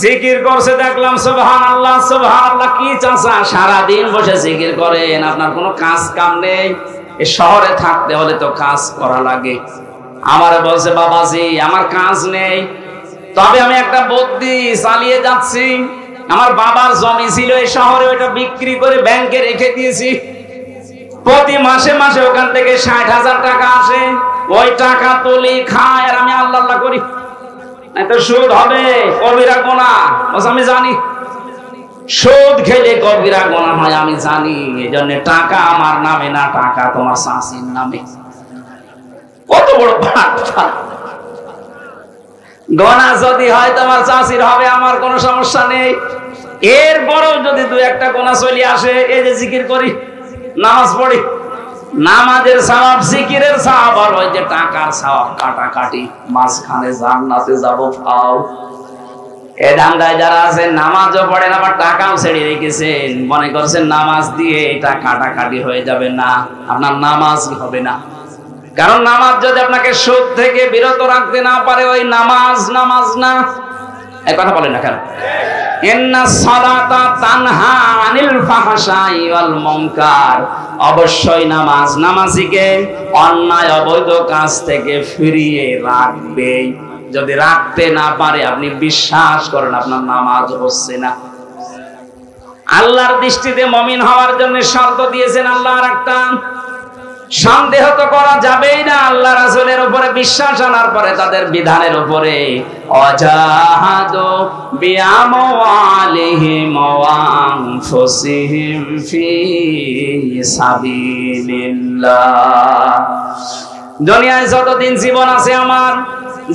Speaker 1: জিকির করছে, দেখলাম সুবহানাল্লাহ সুবহানাল্লাহ। কি চাচা সারাদিন বসে জিকির করেন, আপনার কোনো কাজ কাম নেই? এই শহরে থাকতে হলে তো কাজ করা লাগে। আমারে বলছে বাবাজি আমার কাজ নেই, তবে আমি একটা বুদ্ধি চালিয়ে যাচ্ছি। আমার বাবার জমি ছিল এই শহরে, ওইটা বিক্রি করে ব্যাংকে রেখে দিয়েছি। প্রতি মাসে মাসে ওখান থেকে 60,000 টাকা আসে, ওই টাকা তুলি খাই আর আমি আল্লাহ আল্লাহ করি। তো সুদ হবে, কবিরা গুনাহ, আমি জানি সুদ খেলে কবিরা গুনাহ হয়, আমি জানি। এই জন্য টাকা আমার নামে না, টাকা তোমার শাশির নামে। কত বড় বাটপা! গুনাহ যদি হয় তোমার শাশির হবে, আমার কোনো সমস্যা নেই। এরপরেও যদি 2-1টা গুনাহ চলে আসে, এই যে জিকির করি, নামাজ পড়ি, নামাজের সওয়াব, জিকিরের সওয়াব আর ওই যে টাকার সওয়াব কাটাকাটি, মাঝখানে জান্নাতে যাব পাও। এই ধান্দায় যারা আছেন নামাজও পড়েন আবার টাকাও ছেড়ে রেখেছেন, মনে করছেন নামাজ দিয়ে এটা কাটাকাটি হয়ে যাবে, না, আপনার নামাজ হবে না। কারণ নামাজ যদি আপনাকে সুদ থেকে বিরত রাখতে না পারে, ওই নামাজ নামাজ না। এই কথা বলেন না কেন? ইন্নাস সালাতা তানহা আনিল ফাহশাই ওয়াল মুনকার, অবশ্যই নামাজ নামাজিকে অন্যায় অবৈধ কাজ থেকে ফিরিয়ে রাখবে। যদি রাখতে না পারে আপনি বিশ্বাস করেন আপনার নামাজ হচ্ছে না। আল্লাহর দৃষ্টিতে মুমিন হওয়ার জন্য শর্ত দিয়েছেন আল্লাহ আর একটা, সন্দেহ তো করা যাবেই না আল্লাহ রাসূলের উপরে বিশ্বাস আনার পরে তাদের বিধানের উপরে। অজাহাদু বিআমওয়ালিহিম ওয়া আনফুসিহিম ফি সাবিলিল্লাহ। দুনিয়ায় যতদিন জীবন আছে আমার,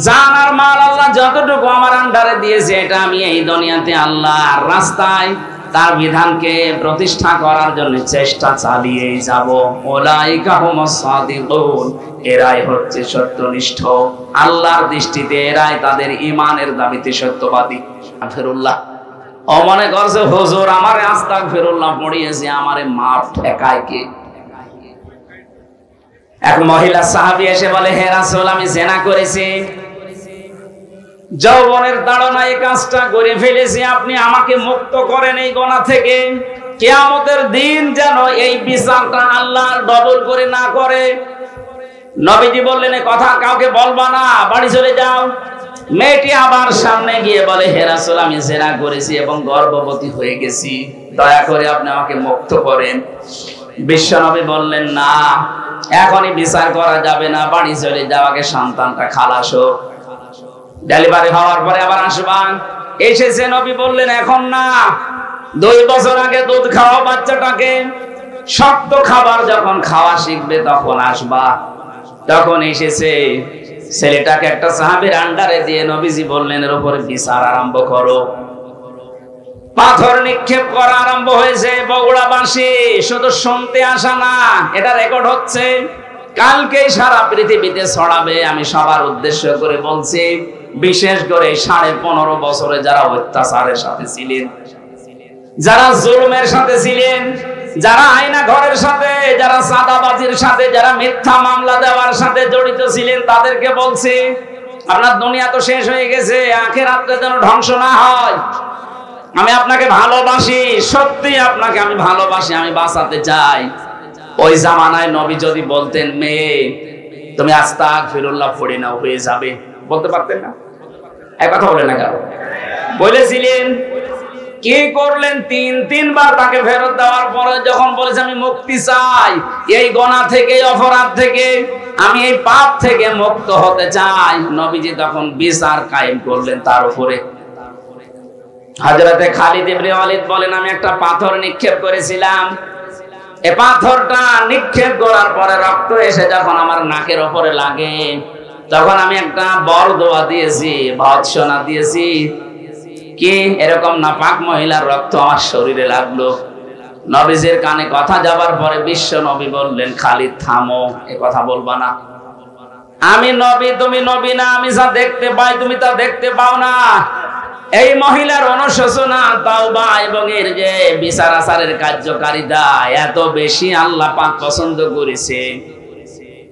Speaker 1: জান আর মাল আল্লাহ যতটুকু আমার আন্ডারে দিয়েছে, এটা আমি এই দুনিয়াতে আল্লাহর রাস্তায় তার বিধানকে প্রতিষ্ঠা করার জন্য চেষ্টা চালিয়েই যাব। উলাইকা হুমুস সাদিকুন, এরাই হচ্ছে সত্যনিষ্ঠ। আল্লাহর দৃষ্টিতে এরাই তাদের ঈমানের দাবিতে সত্যবাদী। আস্তাগফিরুল্লাহ। ও মনে করছে হুজুর আমারে আস্তাগফিরুল্লাহ পড়িয়েছে, আমারে মাফ ঠেকায় কে? এক মহিলা সাহাবী এসে বলে, হে রাসূল আমি জিনা করেছি, যৌবনের তাড়নায় এই কাজটা করে ফেলেছি, আপনি আমাকে মুক্ত করেন এই গুনাহ থেকে। কিয়ামতের দিন যেন এই বিচারটা আল্লাহর ডবল করে না করে। নবীজি বললেন এই কথা কাউকে বলবা না, বাড়ি চলে যাও। মেয়েটি আবার সামনে গিয়ে বলে, হে রাসূল আমি জিনা করেছি এবং গর্ভবতী হয়ে গেছি, দয়া করে আপনি আমাকে মুক্ত করেন। বিশ্বনবী বললেন না, এখনই বিচার করা যাবে না, বাড়ি চলে যাও, আগে সন্তানটা খালাস হোক, ডেলিভারি হওয়ার পরে আবার আসবা। এসেছে নবী বললেন এখন না, 2 বছর আগে দুধ খাওয়া বাচ্চাটাকে, শক্ত খাবার যখন খাওয়া শিখবে তখন আসবা। তখন এসেছে, ছেলেটাকে একটা সাহাবীর আন্ডারে দিয়ে নবীজি বললেন এর উপরে বিচার আরম্ভ করো। পাথর নিক্ষেপ করা আরম্ভ হয়েছে। বগুড়া বাসী শুধু শুনতে আসা না, এটা রেকর্ড হচ্ছে, কালকেই সারা পৃথিবীতে ছড়াবে। আমি সবার উদ্দেশ্য করে বলছি, বিশেষ করে 15.5 বছরে যারা অত্যাচারের সাথে ছিলেন, যারা জুলুমের সাথে ছিলেন, যারা আয়না ঘরের সাথে, যারা চাঁদাবাজির সাথে, যারা মিথ্যা মামলা দেওয়ার সাথে জড়িত ছিলেন, তাদেরকে বলছি আপনার দুনিয়া তো শেষ হয়ে গেছে, আখিরাতে যেন ধ্বংস না হয়। আমি আপনাকে ভালোবাসি, সত্যি আপনাকে আমি ভালোবাসি, আমি বাঁচাতে চাই। ওই জামানায় নবী যদি বলতেন মেয়ে তুমি আস্তাগফিরুল্লাহ পড়ে নাও হয়ে যাবে, বলতে পারতেন না? এক কথা বলে না কেন? বলেছিলেন। কি করলেন? তিনবার তাকে ফেরত দেওয়ার পরে যখন বলেছে আমি মুক্তি চাই, এই গুনাহ থেকে, অপরাধ থেকে, আমি এই পাপ থেকে মুক্ত হতে চাই, নবীজি তখন বিচার কায়েম করলেন তার উপরে। হযরতে খালিদ ইবনে ওয়ালিদ বলেন আমি একটা পাথর নিক্ষেপ করেছিলাম, এই পাথরটা নিক্ষেপ করার পরে রক্ত এসে যখন আমার নাকের উপরে লাগে, তখন আমি একটা বড় দোয়া দিয়েছি, ভৎসনা দিয়েছি, কি এরকম নাপাক মহিলার রক্ত আমার শরীরে লাগলো। নবীজির কানে কথা যাবার পরে বিশ্ব নবী বললেন খালিদ থামো, এ কথা বলবা না। আমি নবী, তুমি নবী না, আমি যা দেখতে পাই তুমি তা দেখতে পাও না। এই মহিলার অনুশোচনা, তাওবা এবং এর যে বিচার আচারের কার্যকারিতা এত বেশি আল্লাহ পাক পছন্দ করেছে,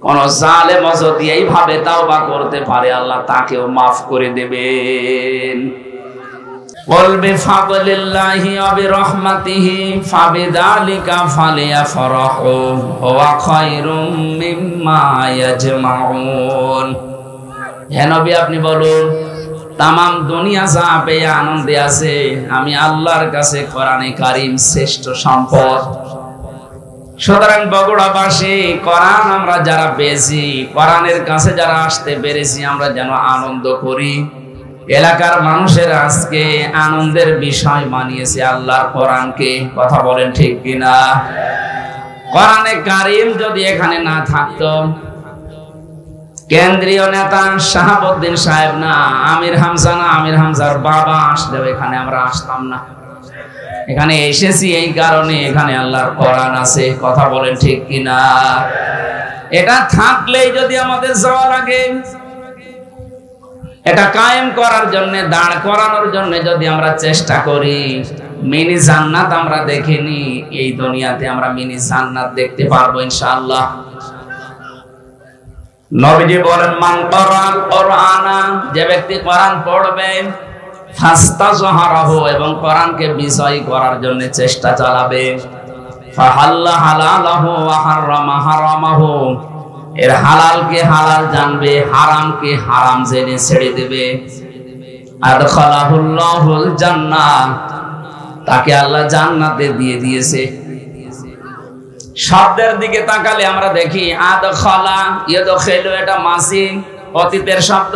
Speaker 1: কোন জালেম যদি এইভাবে তাওবা করতে পারে আল্লাহ তাকেও মাফ করে দেবেন। قل بفضل الله وبرحمته فبذلك فليفرحوا هو خير مما يجمعون। হে নবী আপনি বলুন তামাম দুনিয়া যা পেয়ে আনন্দে আছে, আমি আল্লাহর কাছে কোরআনে কারীম শ্রেষ্ঠ সম্পদ। সুতরাং বগুড়াবাসী, কোরআন আমরা যারা পেয়েছি, কোরআনের কাছে যারা আসতে পেরেছি, আমরা যেন আনন্দ করি। এলাকার মানুষের আজকে আনন্দের বিষয় মানিয়েছে আল্লাহর কোরআনকে, কথা বলেন ঠিক কিনা? কোরআনে কারীম যদি এখানে না থাকতো, কেন্দ্রীয় নেতা শাহাবুদ্দিন সাহেব না, আমির হামজা না, আমির হামজার বাবা আসলেও এখানে আমরা আসতাম না। এখানে এসেছি এই কারণে এখানে আল্লাহর কোরআন আছে, কথা বলেন ঠিক কিনা? এটা থাকলেই যদি আমাদের যাওয়া লাগে, এটা কায়েম করার জন্য, দাঁড় করানোর জন্য যদি আমরা চেষ্টা করি, মিনি জান্নাত আমরা দেখিনি, এই দুনিয়াতে আমরা মিনি জান্নাত দেখতে পারবো ইনশাআল্লাহ। নবীজি বলেন মান ক্বারাআল কুরআনা, যে ব্যক্তি কোরআন পড়বে, ফাস্তাজহারাহু, এবং কোরআনকে বিজয় করার জন্য চেষ্টা চালাবে, ফাহাল্লা হালালাহু ওয়া হারামা হারামাহু, এর হালালকে হালাল জানবে, হারামকে হারাম জেনে ছেড়ে দেবে, আদখালাহুল্লাহুল জান্নাহ, তাকে আল্লাহ জান্নাতে দিয়ে দিয়েছে। শব্দের দিকে তাকালে আমরা দেখি আদখালা, ইয়াদখিলু, এটা মাজি, অতীতের শব্দ।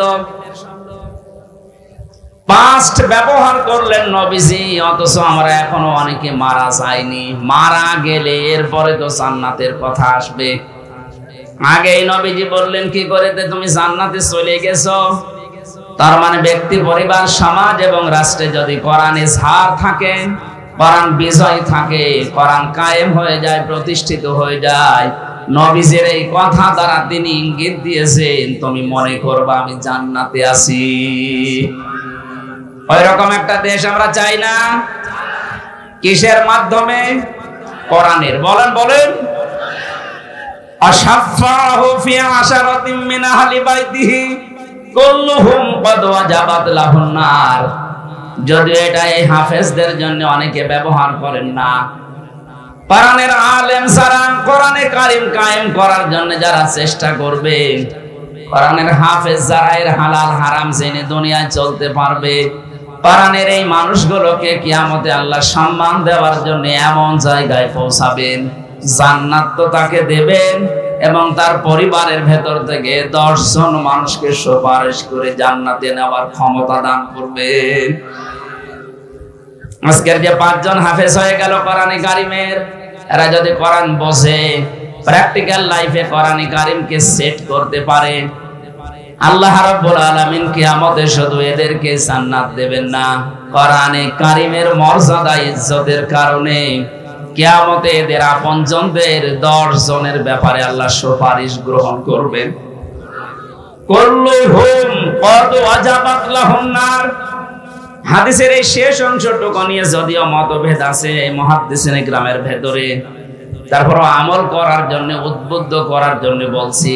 Speaker 1: পাস্ট ব্যবহার করলেন নবীজি, অথচ আমরা এখনো অনেকে মারা যায়নি। মারা গেলে এরপরে তো জান্নাতের কথা আসবে। আগেই নবীজি বললেন কি করে তুমি জান্নাতে চলে গেছো, তার মানে ব্যক্তি, পরিবার, সমাজ এবং রাষ্ট্রে যদি কোরআনে ঝাড় থাকে, কোরআন বিজয় থাকে, কোরআন কায়েম হয়ে যায়, প্রতিষ্ঠিত হয়ে যায়, নবীজির এই কথা দ্বারা তিনি ইঙ্গিত দিয়েছেন তুমি মনে করবা আমি জান্নাতে আছি। ওই রকম একটা দেশ আমরা চাই না। কিসের মাধ্যমে? কোরআনের। বলেন বলেন। আশাফাহু ফি আশারাতিন মিন আহলি বাইতিহি কুল্লুহুম ক্বাদ ওয়াজাবাত লাহুন নার। যদি এটা এই হাফেজদের জন্য অনেকে ব্যবহার করেন না, কোরআনের আলেম যারা কোরআনে কারীম কায়েম করার জন্য যারা চেষ্টা করবে, কোরআনের হাফেজ যারা এর হালাল হারাম জেনে দুনিয়ায় চলতে পারবে, কোরআনের এই মানুষগুলোকে কিয়ামতে আল্লাহ সম্মান দেওয়ার জন্য এমন জায়গায় পৌঁছাবেন, জান্নাত তো তাকে দেবেন এবং তার পরিবারের ভেতর থেকে 10 জন মানুষকে সুপারিশ করে জান্নাতে নেওয়ার ক্ষমতা দান করবেন। আজকের যে 5 জন হাফেজ হয়ে গেল কোরআনে কারীমের, এরা যদি কোরআন বোঝে, প্র্যাকটিক্যাল লাইফে কোরআনে কারীমকে সেট করতে পারে, আল্লাহ রাব্বুল আলামিন কিয়ামতে শুধু এদেরকে জান্নাত দেবেন না, কোরআনে কারীমের মর্যাদা ইজ্জতের কারণে কিয়ামতে এদের আপনজনদের 10 জনের ব্যাপারে আল্লাহ সুপারিশ গ্রহণ করবেন। কুল্লুহুম ক্বাদ ওয়াজাবাত লাহুন নার। হাদিসের এই শেষ অংশটুকু নিয়ে যদিও মতভেদ আছে মুহাদ্দিসিনে গ্রামের ভেতরে, তারপর আমল করার জন্য, উদ্বুদ্ধ করার জন্য বলছি,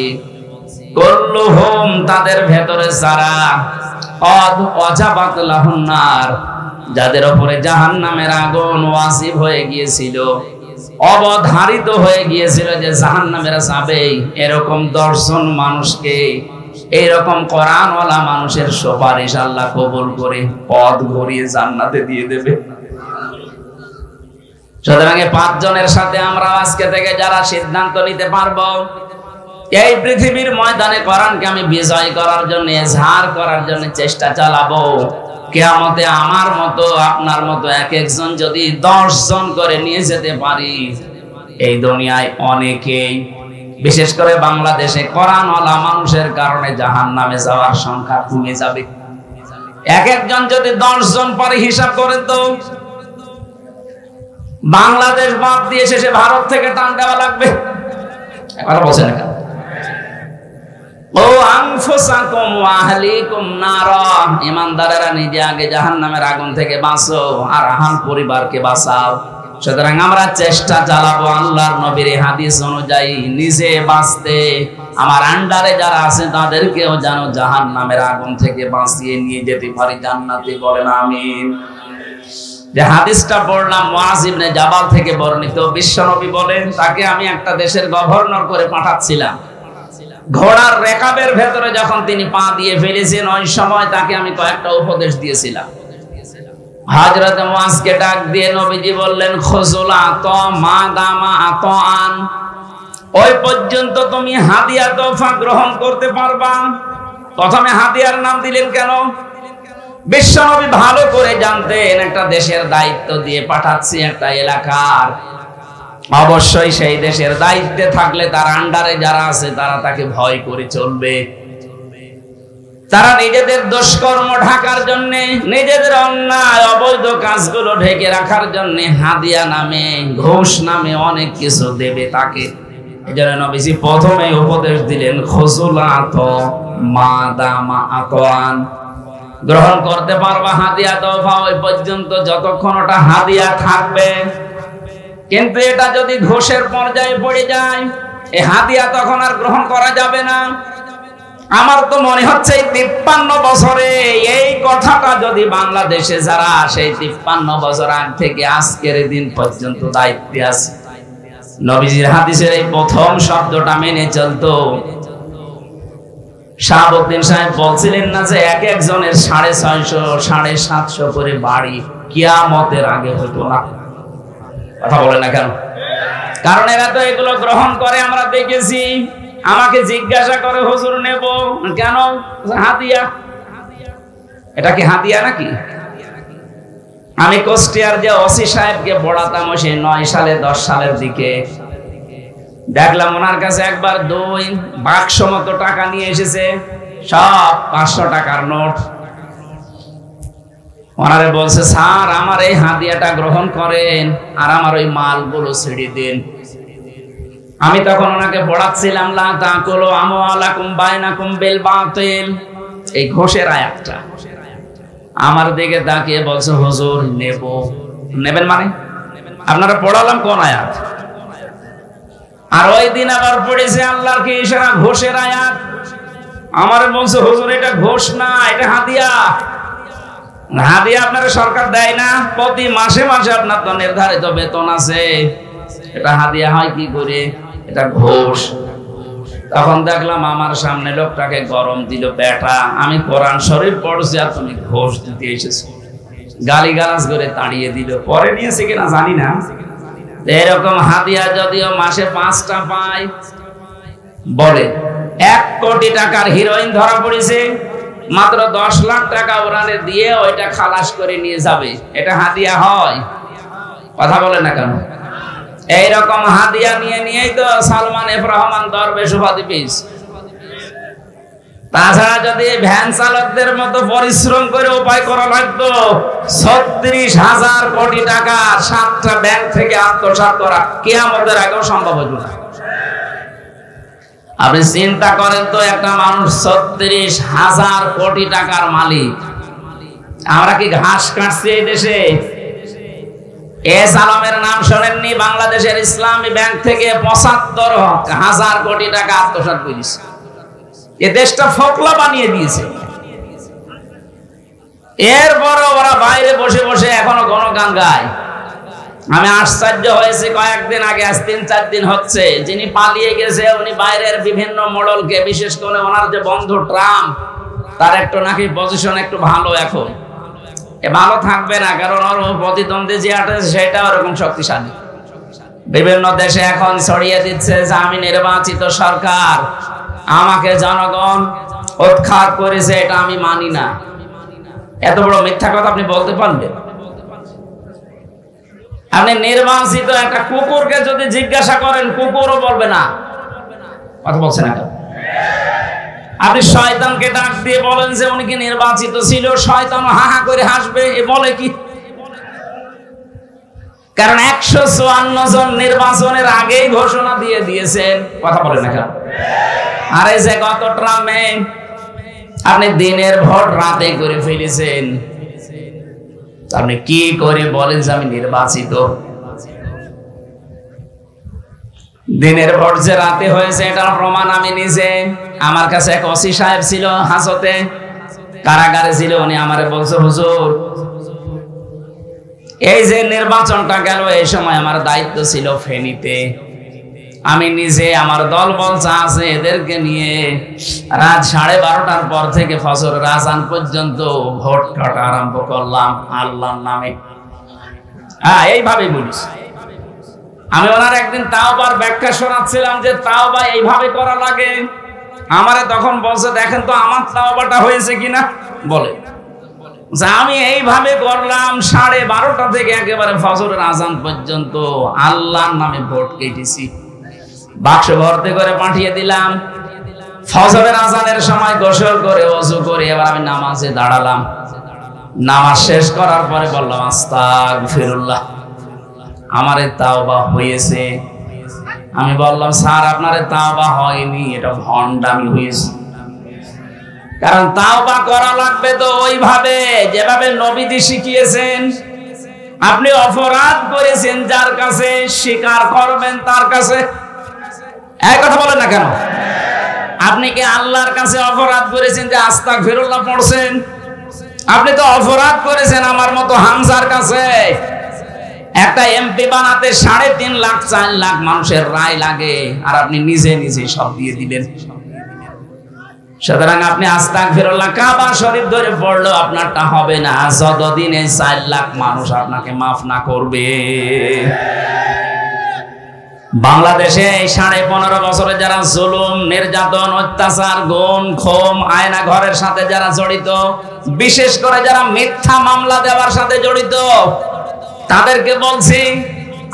Speaker 1: কুল্লুহুম, তাদের ভেতরে যারা ওয়াজাবাত লাহুন নার, যাদের উপরে জাহান্নামের আগুন ওয়াজিব হয়ে গিয়েছিল, অবধারিত হয়ে গিয়েছিল যে জাহান্নামের যাবেই, এরকম 10 জন মানুষকে এইরকম কোরআনওয়ালা মানুষের সুপারিশ আল্লাহ কবুল করে পথ ঘুরিয়ে জান্নাতে দিয়ে দেবে। সুতরাং 5 জনের সাথে আমরা আজকে থেকে যারা সিদ্ধান্ত নিতে পারবো এই পৃথিবীর ময়দানে কোরআনকে আমি বিজয় করার জন্য, এজহার করার জন্য চেষ্টা চালাবো, কিয়ামতে আমার মতো আপনার মতো এক একজন যদি 10 জন করে নিয়ে যেতে পারি, এই দুনিয়ায় অনেকেই, বিশেষ করে বাংলাদেশে কোরআনওয়ালা মানুষের কারণে জাহান্নামে যাওয়ার সংখ্যা কমে যাবে। এক একজন যদি 10 জন পরে হিসাব করেন তো বাংলাদেশ বাদ দিয়ে শেষে ভারত থেকে টান দেওয়া লাগবে। একবার বলছেন না কেন? ও আনফুসাকুম ওয়া আহলিকুম নারা, ঈমানদারেরা নিজে আগে জাহান্নামের আগুন থেকে বাঁচো আর আহল পরিবারকে বাঁচাও। সুতরাং আমরা চেষ্টা চালাবো আল্লাহর নবীর হাদিস অনুযায়ী নিজে বাঁচতে, আমার আন্ডারে যারা আছে তাদেরকেও যেন জাহান্নামের আগুন থেকে বাঁচিয়ে নিয়ে যেতে পারি জান্নাতে। বলেন আমিন। যে হাদিসটা পড়লাম মুআয ইবনে জাবাল থেকে বর্ণিত, বিশ্বনবী বলেন তাকে আমি একটা দেশের গভর্নর করে পাঠাচ্ছিলাম। ঘোড়ার রেকাবের ভেতরে যখন তিনি পা দিয়ে ফেলেছেন, ওই সময় তাকে আমি কয়েকটা উপদেশ দিয়েছিলাম। হযরত মুআযকে ডাক দিয়ে নবীজি বললেন, খুযুলা তো মা দামা আতান, ওই পর্যন্ত তুমি হাদিয়া তোফা গ্রহণ করতে পারবা। প্রথমে হাদিয়ার নাম দিলেন কেন? বিশ্বনবী ভালো করে জানতেন একটা দেশের দায়িত্ব দিয়ে পাঠাচ্ছি একটা এলাকার, অবশ্যই সেই দেশের দায়িত্বে থাকলে তার আন্ডারে যারা আছে তারা তাকে ভয় করে চলবে। তারা নিজেদের দুষ্কর্ম ঢাকার জন্য, নিজেদের অন্যায় অবৈধ কাজগুলো ঢেকে রাখার জন্য হাদিয়া নামে, ঘুষ নামে অনেক কিছু দেবে তাকে। এজন্য নবীজি প্রথমে উপদেশ দিলেন, খুযুলাত মা দামা আতান, গ্রহণ করতে পারবা হাদিয়া তোফা ওই পর্যন্ত যতক্ষণ ওটা হাদিয়া থাকবে। কিন্তু এটা যদি ঘুষের পর্যায়ে পড়ে যায়, এই হাদিয়া তখন আর গ্রহণ করা যাবে না। আমার তো মনে হচ্ছে এই 53 বছরে এই কথাটা যদি বাংলাদেশে যারা সেই 53 বছর আগ থেকে আজকের দিন পর্যন্ত দায়িত্বে আছে, নবীজির হাদিসের এই প্রথম শব্দটা মেনে চলতো, শাহাবুদ্দিন সাহেব বলছিলেন না যে এক একজনের 650 750 করে বাড়ি কিয়ামতের আগে হতো না? কথা বলে না কেন? কারণ এরা তো এগুলো গ্রহণ করে, আমরা দেখেছি। আমাকে জিজ্ঞাসা করে, হুজুর নেব কেন? হাদিয়া। এটা কি হাদিয়া নাকি? আমি কুষ্টিয়ার যে ওসি সাহেবকে পড়াতাম সেই 9 সালে 10 সালের দিকে, দেখলাম ওনার কাছে একবার 2 বাক্স মতো টাকা নিয়ে এসেছে, সব 500 টাকার নোট। ওনারে বলছে, স্যার আমার এই হাদিয়াটা গ্রহণ করেন আর আমার ওই মালগুলো ছেড়ে দেন। আমি তখন ওনাকে পড়াচ্ছিলাম লা তাকুলু আমওয়ালাকুম বাইনাকুম বিল বাতিল, এই ঘোষের আয়াতটা। আমার দিকে তাকিয়ে বলছে, হুজুর নেব। নেবেন মানে? আপনারা পড়ালাম কোন আয়াত? আর ওই দিন আবার পড়েছে আল্লাহর কি ইশারা, ঘোষের আয়াত। আমার বলছে, হুজুর এটা ঘোষ না, এটা হাদিয়া। হাদিয়া আপনারা সরকার দেয় না? প্রতি মাসে মাসে আপনার তো নির্ধারিত বেতন আছে, এটা হাদিয়া হয় কি করে? এটা ঘোষ। তখন দেখলাম আমার সামনে লোকটাকে গরম দিল, বেটা আমি কোরআন শরীফ পড়ছি আর তুমি ঘোষ দিতে এসেছো। গালিগালাজ করে তাড়িয়ে দিল। পরে নিয়েছে কিনা জানি না। এরকম হাদিয়া যদিও মাসে 5টা পায়, বলে 1 কোটি টাকার হিরোইন ধরা পড়েছে, মাত্র 10 লাখ টাকা ওরানে দিয়ে ওইটা খালাস করে নিয়ে যাবে, এটা হাদিয়া হয়? কথা বলে না কেন? এইরকম হাদিয়া নিয়েই তো সালমান এফ রহমান দরবেশ উপাধি পেয়েছে। তাছাড়া যদি ভ্যান চালকদের মতো পরিশ্রম করে উপায় করা লাগতো, 36,000 কোটি টাকা 7টা ব্যাংক থেকে আত্মসাৎ করা কিয়ামতের আগেও সম্ভব হতো না। আপনি চিন্তা করেন তো, একটা মানুষ 36,000 কোটি টাকার মালিক। আমরা কি ঘাস কাটছি এই দেশে? এস আলমের নাম শোনেননি? বাংলাদেশের ইসলামী ব্যাংক থেকে ৭৫,০০০ কোটি টাকা আত্মসাৎ করেছে। এ দেশটা ফোকলা বানিয়ে দিয়েছে। এরপরও ওরা বাইরে বসে বসে এখনো গণগান গায়। আমি আশ্চর্য হয়েছি, কয়েকদিন আগে, আজ ৩-৪ দিন হচ্ছে, যিনি পালিয়ে গেছে উনি বাইরের বিভিন্ন মডেলকে, বিশেষ করে ওনার যে বন্ধু ট্রাম্প, তার একটু নাকি পজিশন একটু ভালো। এখন ভালো থাকবে না, কারণ ওর প্রতিদ্বন্দ্বী যে আছে সেটা ওরকম শক্তিশালী। বিভিন্ন দেশে এখন ছড়িয়ে দিচ্ছে যে আমি নির্বাচিত সরকার, আমাকে জনগণ উৎখাত করেছে, এটা আমি মানি না। এত বড় মিথ্যা কথা আপনি বলতে পারবেন? আপনি নির্বাচিত একটা কুকুরকে যদি জিজ্ঞাসা করেন, কুকুরও বলবে না। কথা বলছেন না? আপনি শয়তানকে ডাক দিয়ে বলেন যে উনি কি নির্বাচিত ছিল, শয়তানও হা হা করে হাসবে। এ বলে কি? কারণ ১৫৪ জন নির্বাচনের আগেই ঘোষণা দিয়ে দিয়েছেন। কথা বলেন না কেন? আর এই যে গত ট্রামে আপনি দিনের ভোট রাতে করে ফেলেছেন, আপনি কি করে বলেন যে আমি নির্বাচিত? দিনের ভোট যে রাতে হয়েছে এটার প্রমাণ আমি নিজে, আমার কাছে এক ওসি সাহেব ছিল, হাজতে কারাগারে ছিল, উনি আমারে বলছে, হুজুর এই যে নির্বাচনটা গেল, এই সময় আমার দায়িত্ব ছিল ফেনীতে, আমি নিজে আমার দল বল যা আছে এদেরকে নিয়ে রাত 12:30টার পর থেকে ফজরের আযান পর্যন্ত ভোট কাটা আরম্ভ করলাম আল্লাহর নামে। হ্যাঁ, এইভাবে বলিস। আমি ওনার একদিন তাওবার ব্যাখ্যা শোনাচ্ছিলাম যে তাওবা এইভাবে করা লাগে। আমারে তখন বলছে, দেখেন তো আমার তাওবাটা হয়েছে কিনা। বলে যে আমি এইভাবে করলাম 12:30টা থেকে একেবারে ফজরের আযান পর্যন্ত আল্লাহর নামে ভোট কেটেছি, বাক্স ভর্তি করে পাঠিয়ে দিলাম। ফজরের আযানের সময় গোসল করে ওযু করে এবার আমি নামাজে দাঁড়ালাম। নামাজ শেষ করার পরে বললাম, আস্তাগফিরুল্লাহ, আমারে তাওবা হয়েছে। আমি বললাম, স্যার আপনারে তাওবা হয়নি, এটা ভণ্ডামি হয়েছে। কারণ তাওবা করা লাগবে তো ওইভাবে যেভাবে নবীজি শিখিয়েছেন। আপনি অপরাধ করেছেন যার কাছে, স্বীকার করবেন তার কাছে। এই কথা বলেন না কেন? আপনি কি আল্লাহর কাছে অপরাধ করেছেন যে আস্তাগফিরুল্লাহ পড়ছেন? আপনি তো অপরাধ করেছেন আমার মতো হামজার কাছে। একটা এমপি বানাতে 3.5 লাখ 4 লাখ মানুষের রায় লাগে, আর আপনি নিজে নিজে সব দিয়ে দিলেন। সুতরাং আপনি আস্তাগফিরুল্লাহ কাবা শরীফ ধরে পড়লেও আপনারটা হবে না যতদিন এই 4 লাখ মানুষ আপনাকে মাফ না করবে। বাংলাদেশে এই 15.5 বছরে যারা জুলুম, নির্যাতন, অত্যাচার, গুম, খুন, আয়না ঘরের সাথে যারা জড়িত, বিশেষ করে যারা মিথ্যা মামলা দেওয়ার সাথে জড়িত, তাদেরকে বলছি,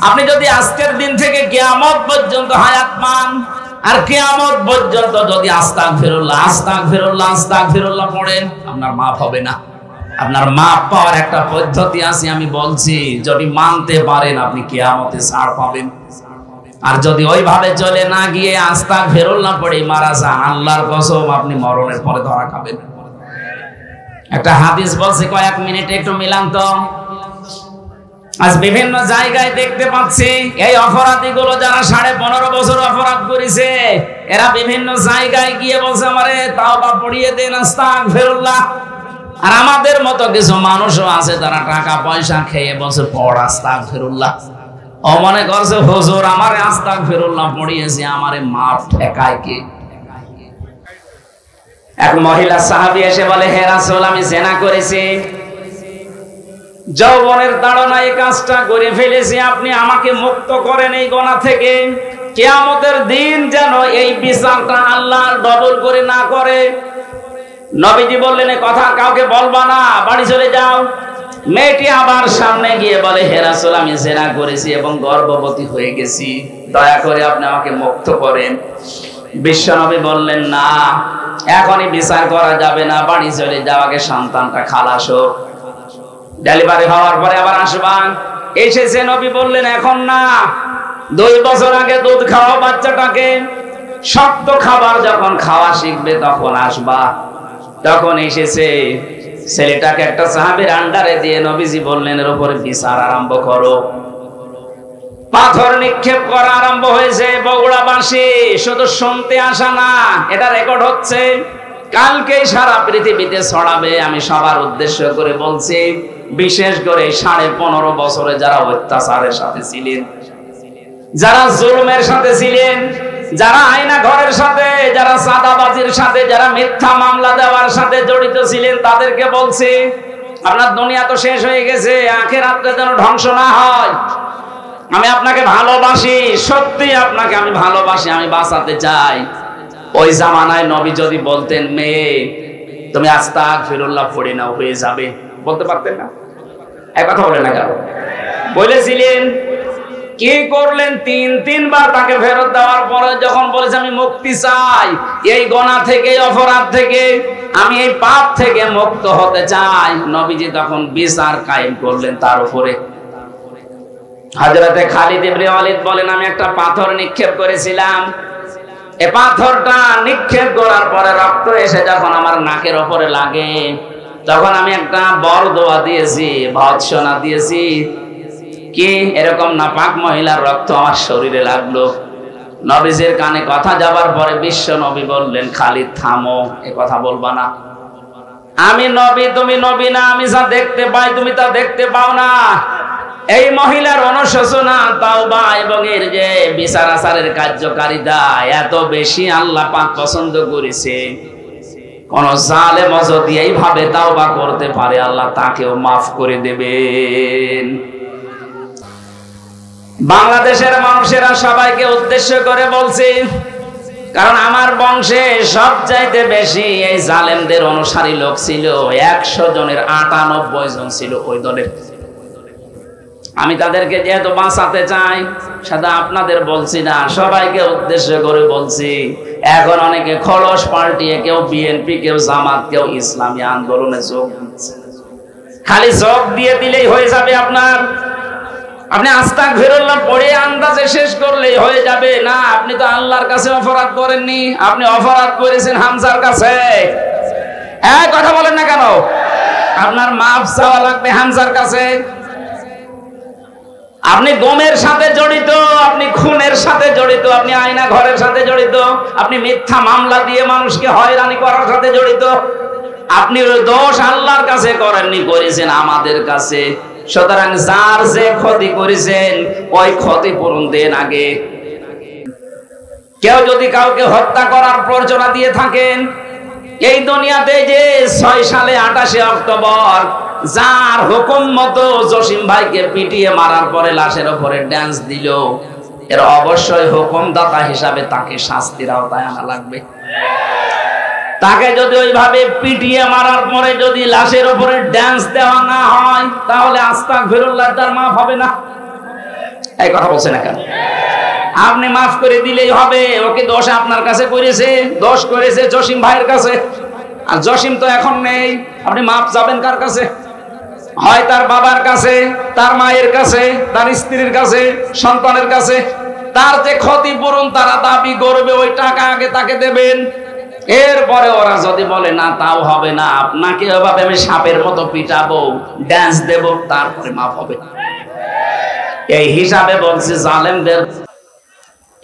Speaker 1: আপনি যদি আজকের দিন থেকে কিয়ামত পর্যন্ত হায়াত পান, আর কিয়ামত পর্যন্ত যদি আস্তাগফিরুল্লাহ আস্তাগফিরুল্লাহ আস্তাগফিরুল্লাহ পড়েন, আপনার মাফ হবে না। আপনার মাফ পাওয়ার একটা পদ্ধতি আছে, আমি বলছি, যদি মানতে পারেন আপনি কিয়ামতে ছাড় পাবেন। আর যদি ওইভাবে চলে না গিয়ে আস্তাগফিরুল্লাহ পড়ে মারা যান, আল্লাহর কসম আপনি মরণের পরে ধরা খাবেন। একটা হাদিস বলছি, কয়েক মিনিটে একটু মিলান তো। আজ বিভিন্ন জায়গায় দেখতে পাচ্ছি এই অপরাধীগুলো যারা 15.5 বছর অপরাধ করেছে, এরা বিভিন্ন জায়গায় গিয়ে বলছে আমারে তাওবা পড়িয়ে দেন, আস্তাগফিরুল্লাহ। আর আমাদের মতো কিছু মানুষও আছে তারা টাকা পয়সা খেয়ে বলছে পড় আস্তাগফিরুল্লাহ। ও মনে করছে হুজুর আমারে আস্তাগফিরুল্লাহ পড়িয়েছে, আমারে মাফ ঠেকায় কে? এক মহিলা সাহাবী এসে বলে, হে রাসূল, আমি জিনা করেছি, যৌবনের তাড়নায় এই কাজটা করে ফেলেছি, আপনি আমাকে মুক্ত করেন এই গুনাহ থেকে। কিয়ামতের দিন যেন এই বিচারটা আল্লাহর ডবল করে না করে। নবীজি বললেন, এই কথা কাউকে বলবা না, বাড়ি চলে যাও। মেয়েটি আবার সামনে গিয়ে বলে, হে রাসূল, আমি জিনা করেছি এবং গর্ভবতী হয়ে গেছি, দয়া করে আপনি আমাকে মুক্ত করেন। বিশ্বনবী বললেন, না, এখনই বিচার করা যাবে না, বাড়ি চলে যাও, আগে সন্তানটা খালাস হোক, ডেলিভারি হওয়ার পরে আবার আসবা। এসেছে, নবী বললেন, এখন না, 2 বছর আগে দুধ খাওয়া বাচ্চাটাকে, শক্ত খাবার যখন খাওয়া শিখবে তখন আসবা। তখন এসেছে, ছেলেটাকে একটা সাহাবীর আন্ডারে দিয়ে নবীজি বললেন এর উপরে বিচার আরম্ভ করো। পাথর নিক্ষেপ করা আরম্ভ হয়েছে। বগুড়াবাসী শুধু শুনতে আসা না, এটা রেকর্ড হচ্ছে, কালকেই সারা পৃথিবীতে ছড়াবে। আমি সবার উদ্দেশ্য করে বলছি, বিশেষ করে 15.5 বছরে যারা অত্যাচারের সাথে ছিলেন, যারা জুলুমের সাথে ছিলেন, যারা আয়না ঘরের সাথে, যারা চাঁদাবাজির সাথে, যারা মিথ্যা মামলা দেওয়ার সাথে জড়িত ছিলেন, তাদেরকে বলছি আপনার দুনিয়া তো শেষ হয়ে গেছে, আখিরাতে যেন ধ্বংস না হয়। আমি আপনাকে ভালোবাসি, সত্যি আপনাকে আমি ভালোবাসি, আমি বাঁচাতে চাই। ওই জামানায় নবী যদি বলতেন মেয়ে তুমি আস্তাগফিরুল্লাহ পড়ে নাও হয়ে যাবে, বলতে পারতেন না? এক কথা বলে না কেন? বলেছিলেন। কি করলেন? 3বার তাকে ফেরত দেওয়ার পরে যখন বলেছে আমি মুক্তি চাই, এই গুনাহ থেকে, এই অপরাধ থেকে, আমি এই পাপ থেকে মুক্ত হতে চাই, নবীজি তখন বিচার কায়েম করলেন তার উপরে। হযরতে খালিদ ইবনে ওয়ালিদ বলেন আমি একটা পাথর নিক্ষেপ করেছিলাম, এই পাথরটা নিক্ষেপ করার পরে রক্ত এসে যখন আমার নাকের উপরে লাগে, তখন আমি একটা বরদোয়া দিয়েছি, ভৎসনা দিয়েছি, কি এরকম নাপাক মহিলার রক্ত আমার শরীরে লাগলো। নবীজির কানে কথা যাবার পরে বিশ্ব নবী বললেন খালিদ থামো, এ কথা বলবা না। আমি নবী, তুমি নবী না, আমি যা দেখতে পাই তুমি তা দেখতে পাও না। এই মহিলার অনুশোচনা, তাওবা এবং এর যে বিচার আচারের কার্যকারিতা এত বেশি আল্লাহ পাক পছন্দ করেছে, কোন জালেম যদি এইভাবে তাওবা করতে পারে আল্লাহ তাকেও মাফ করে দেবেন। বাংলাদেশের মানুষেরা সবাইকে উদ্দেশ্য করে বলছি, কারণ আমার বংশে সবচাইতে বেশি এই জালেমদের অনুসারী লোক ছিল। 100 জনের 98 জন ছিল ওই দলের। আমি তাদেরকে যেহেতু বাঁচাতে চাই, সাদা আপনাদের বলছি না, সবাইকে উদ্দেশ্য করে বলছি। এখন অনেকে খলস পাল্টিয়ে, কেউ বিএনপি, কেউ জামাত, কেউ ইসলামী আন্দোলনে যোগ দিচ্ছে। খালি যোগ দিয়ে দিলেই হয়ে যাবে আপনার, আপনি আস্তাগফিরুল্লাহ পড়ে আন্দাজে শেষ করলেই হয়ে যাবে না। আপনি তো আল্লাহর কাছে অপরাধ করেননি, আপনি অপরাধ করেছেন হামজার কাছে। এক কথা বলেন না কেন? আপনার মাফ চাওয়া লাগবে হামজার কাছে। আপনি গমের সাথে জড়িত, আপনি খুনের সাথে জড়িত, আপনি আয়না ঘরের সাথে জড়িত, আপনি মিথ্যা মামলা দিয়ে মানুষকে হয়রানি করার সাথে জড়িত। আপনি দোষ আল্লাহর কাছে করেননি, করেছেন আমাদের কাছে। সুতরাং যার যে ক্ষতি করেছেন ওই ক্ষতিপূরণ দেন আগে। কেউ যদি কাউকে হত্যা করার প্ররোচনা দিয়ে থাকেন, এই দুনিয়াতে যে 6 সালে 28 অক্টোবর যার হুকুম মতো জসিম ভাইকে পিটিয়ে মারার পরে লাশের উপরে ড্যান্স দিল, এর অবশ্যই হুকুমদাতা হিসাবে তাকে শাস্তির আওতায় আনা লাগবে। তাকে যদি ওইভাবে পিটিয়ে মারার পরে যদি লাশের উপরে ড্যান্স দেওয়া না হয়, তাহলে আস্তাগফিরুল্লাহ তার মাফ হবে না। এই কথা বলছেন না কেন? আপনি মাফ করে দিলেই হবে। ওকে দোষ আপনার কাছে করেছে, দোষ করেছে জসিম ভাইয়ের কাছে, আর জসিম তো এখন নেই। আপনি মাফ যাবেন কার কাছে? হয় তার বাবার কাছে, তার মায়ের কাছে, তার স্ত্রীর কাছে, সন্তানের কাছে। তার যে ক্ষতিপূরণ তারা দাবি করবে, ওই টাকা আগে তাকে দেবেন। এরপরে ওরা যদি বলে না তাও হবে না, আপনাকে ওভাবে আমি সাপের মতো পিটাবো, ড্যান্স দেব, তারপরে মাফ হবে। এই হিসাবে বলছি জালেমদের।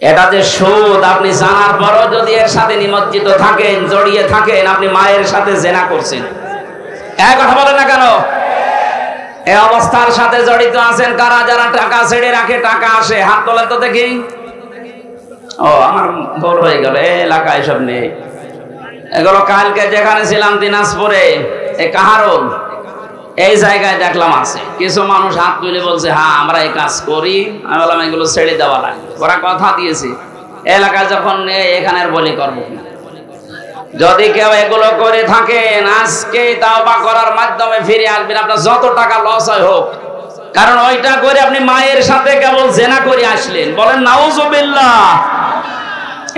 Speaker 1: এটা যে সুদ, আপনি জানার পরও যদি এর সাথে নিমজ্জিত থাকেন, জড়িয়ে থাকেন, আপনি মায়ের সাথে জেনা করছেন। এক কথা বলেন না কেন? এই অবস্থার সাথে জড়িত আছেন কারা? যারা টাকা ছেড়ে রাখে, টাকা আসে, হাত তোলেন তো দেখি। ও আমার ভুল হয়ে গেল, এই এলাকায় সব নেই এগুলো। কালকে যেখানে ছিলাম দিনাজপুরে, এই কাহারোল, এই জায়গায় দেখলাম আছে। কিছু মানুষ হাত তুলে বলছে হ্যাঁ আমরা এই কাজ করি। আমি বললাম এগুলো ছেড়ে দেওয়া লাগবে। ওরা কথা দিয়েছে এলাকায় যখন নেই, এখানে আর বলি করবো না। যদি কেউ এগুলো করে থাকেন, আজকে তাওবা করার মাধ্যমে ফিরে আসবেন। আপনার যত টাকা লস হয় হোক, কারণ ওইটা করে আপনি মায়ের সাথে কেবল জেনা করে আসলেন। বলেন নাউজুবিল্লাহ।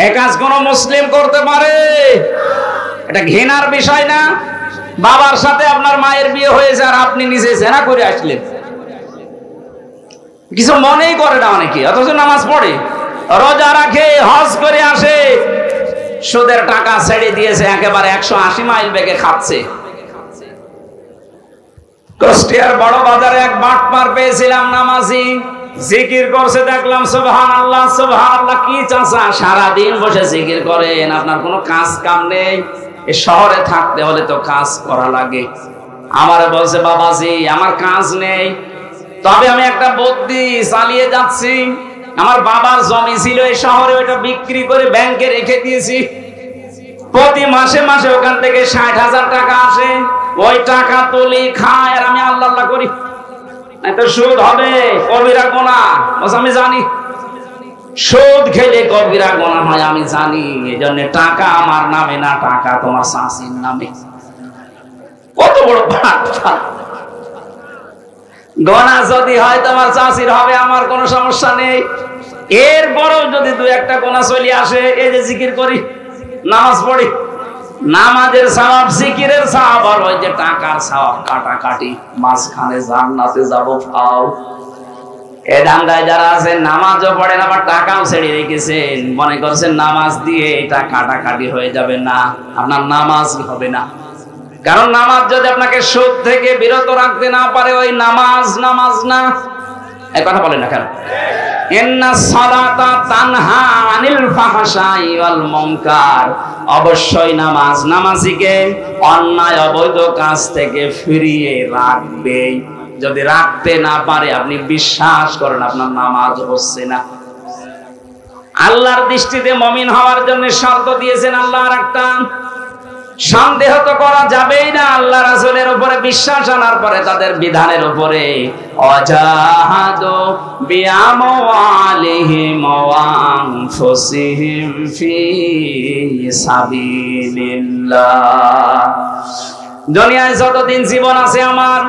Speaker 1: এই কাজ কোন মুসলিম করতে পারে? এটা ঘৃণার বিষয় না? বাবার সাথে আপনার মায়ের বিয়ে হয়েছে আর আপনি নিজে জেনা করে আসলেন। কিছু মনেই করে না অনেকে, অথচ নামাজ পড়ে, রোজা রাখে, হজ করে আসে, সুদের টাকা ছেড়ে দিয়েছে, একেবারে 180 মাইল বেগে খাচ্ছে। কুষ্টিয়ার বড় বাজারে এক বাটপার পেয়েছিলাম, নামাজি, জিকির করছে, দেখলাম সুবহানাল্লাহ সুবহানাল্লাহ। কি চাচা সারাদিন বসে জিকির করেন, আপনার কোনো কাজ কাম নেই? এই শহরে থাকতে হলে তো কাজ করা লাগে। আমারে বলছে, বাবাজি আমার কাজ নেই, তবে আমি একটা বুদ্ধি চালিয়ে যাচ্ছি। আমার বাবার জমি ছিল এই শহরে, ওইটা বিক্রি করে ব্যাংকে রেখে দিয়েছি। প্রতি মাসে মাসে ওখান থেকে ৬০,০০০ টাকা আসে, ওই টাকা তুলি খাই আর আমি আল্লাহ আল্লাহ করি। তো সুদ হবে, কবিরা গুনাহ, আমি জানি সুদ খেলে কবিরা গুনাহ হয়, আমি জানি। এই জন্য টাকা আমার নামে না, টাকা তোমার শাশুড়ির নামে। কত বড় বাটপার! গোনা যদি হয় তোমার চাষির হবে, আমার কোনো সমস্যা নেই। এরপরেও যদি দু একটা গোনা চলে আসে, এই যে জিকির করি, নামাজ পড়ি, নামাজের সওয়াব, জিকিরের সওয়াব আর ওই যে টাকার সওয়াব কাটাকাটি, মাঝখানে জান্নাতে যাব পাও। এই ধান্দায় যারা আছেন নামাজও পড়েন আবার টাকাও ছেড়ে রেখেছেন, মনে করছেন নামাজ দিয়ে এটা কাটাকাটি হয়ে যাবে। না, আপনার নামাজ হবে না। কারণ নামাজ যদি আপনাকে সুদ থেকে বিরত রাখতে না পারে, ওই নামাজ নামাজ না। এই কথা বলেন না কেন? ইন্নাস সালাতা তানহা আনিল ফাহশাই ওয়াল মুনকার। অবশ্যই নামাজ নামাজিকে অন্যায় অবৈধ কাজ থেকে ফিরিয়ে রাখবে। যদি রাখতে না পারে, আপনি বিশ্বাস করেন আপনার নামাজ হচ্ছে না। আল্লাহর দৃষ্টিতে মুমিন হওয়ার জন্য শর্ত দিয়েছেন আল্লাহ আর একটা, সন্দেহ তো করা যাবেই না আল্লাহ রাসূলের উপরে বিশ্বাস আনার পরে তাদের বিধানের উপরে। অজাহাদু বিআমওয়ালিহিম ওয়া আনফুসিহিম ফি সাবিলিল্লাহ। দুনিয়ায় যতদিন জীবন আছে আমার,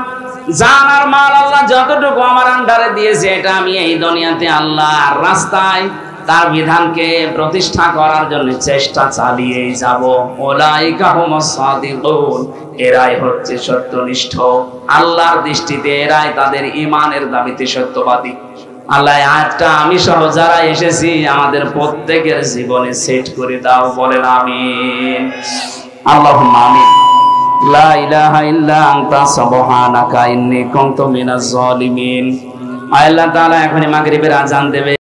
Speaker 1: জান আর মাল আল্লাহ যতটুকু আমার আন্ডারে দিয়েছে, এটা আমি এই দুনিয়াতে আল্লাহর রাস্তায় তার বিধানকে প্রতিষ্ঠা করার জন্য চেষ্টা চালিয়েই যাব। উলাইকা হুমুস সাদিকুন, এরাই হচ্ছে সত্যনিষ্ঠ। আল্লাহর দৃষ্টিতে এরাই তাদের ঈমানের দাবিতে সত্যবাদী। আল্লাহ আয়াতটা আমি সহ যারা এসেছি আমাদের প্রত্যেকের জীবনে সেট করে দাও, বলেন আমিন। আল্লাহুম্মা আমিন। লা ইলাহা ইল্লা আনতা সুবহানাকা ইন্নী কুনতু মিনাজ জালিমিন। আল্লাহ তাআলা এখনই মাগরিবের আযান দেবে।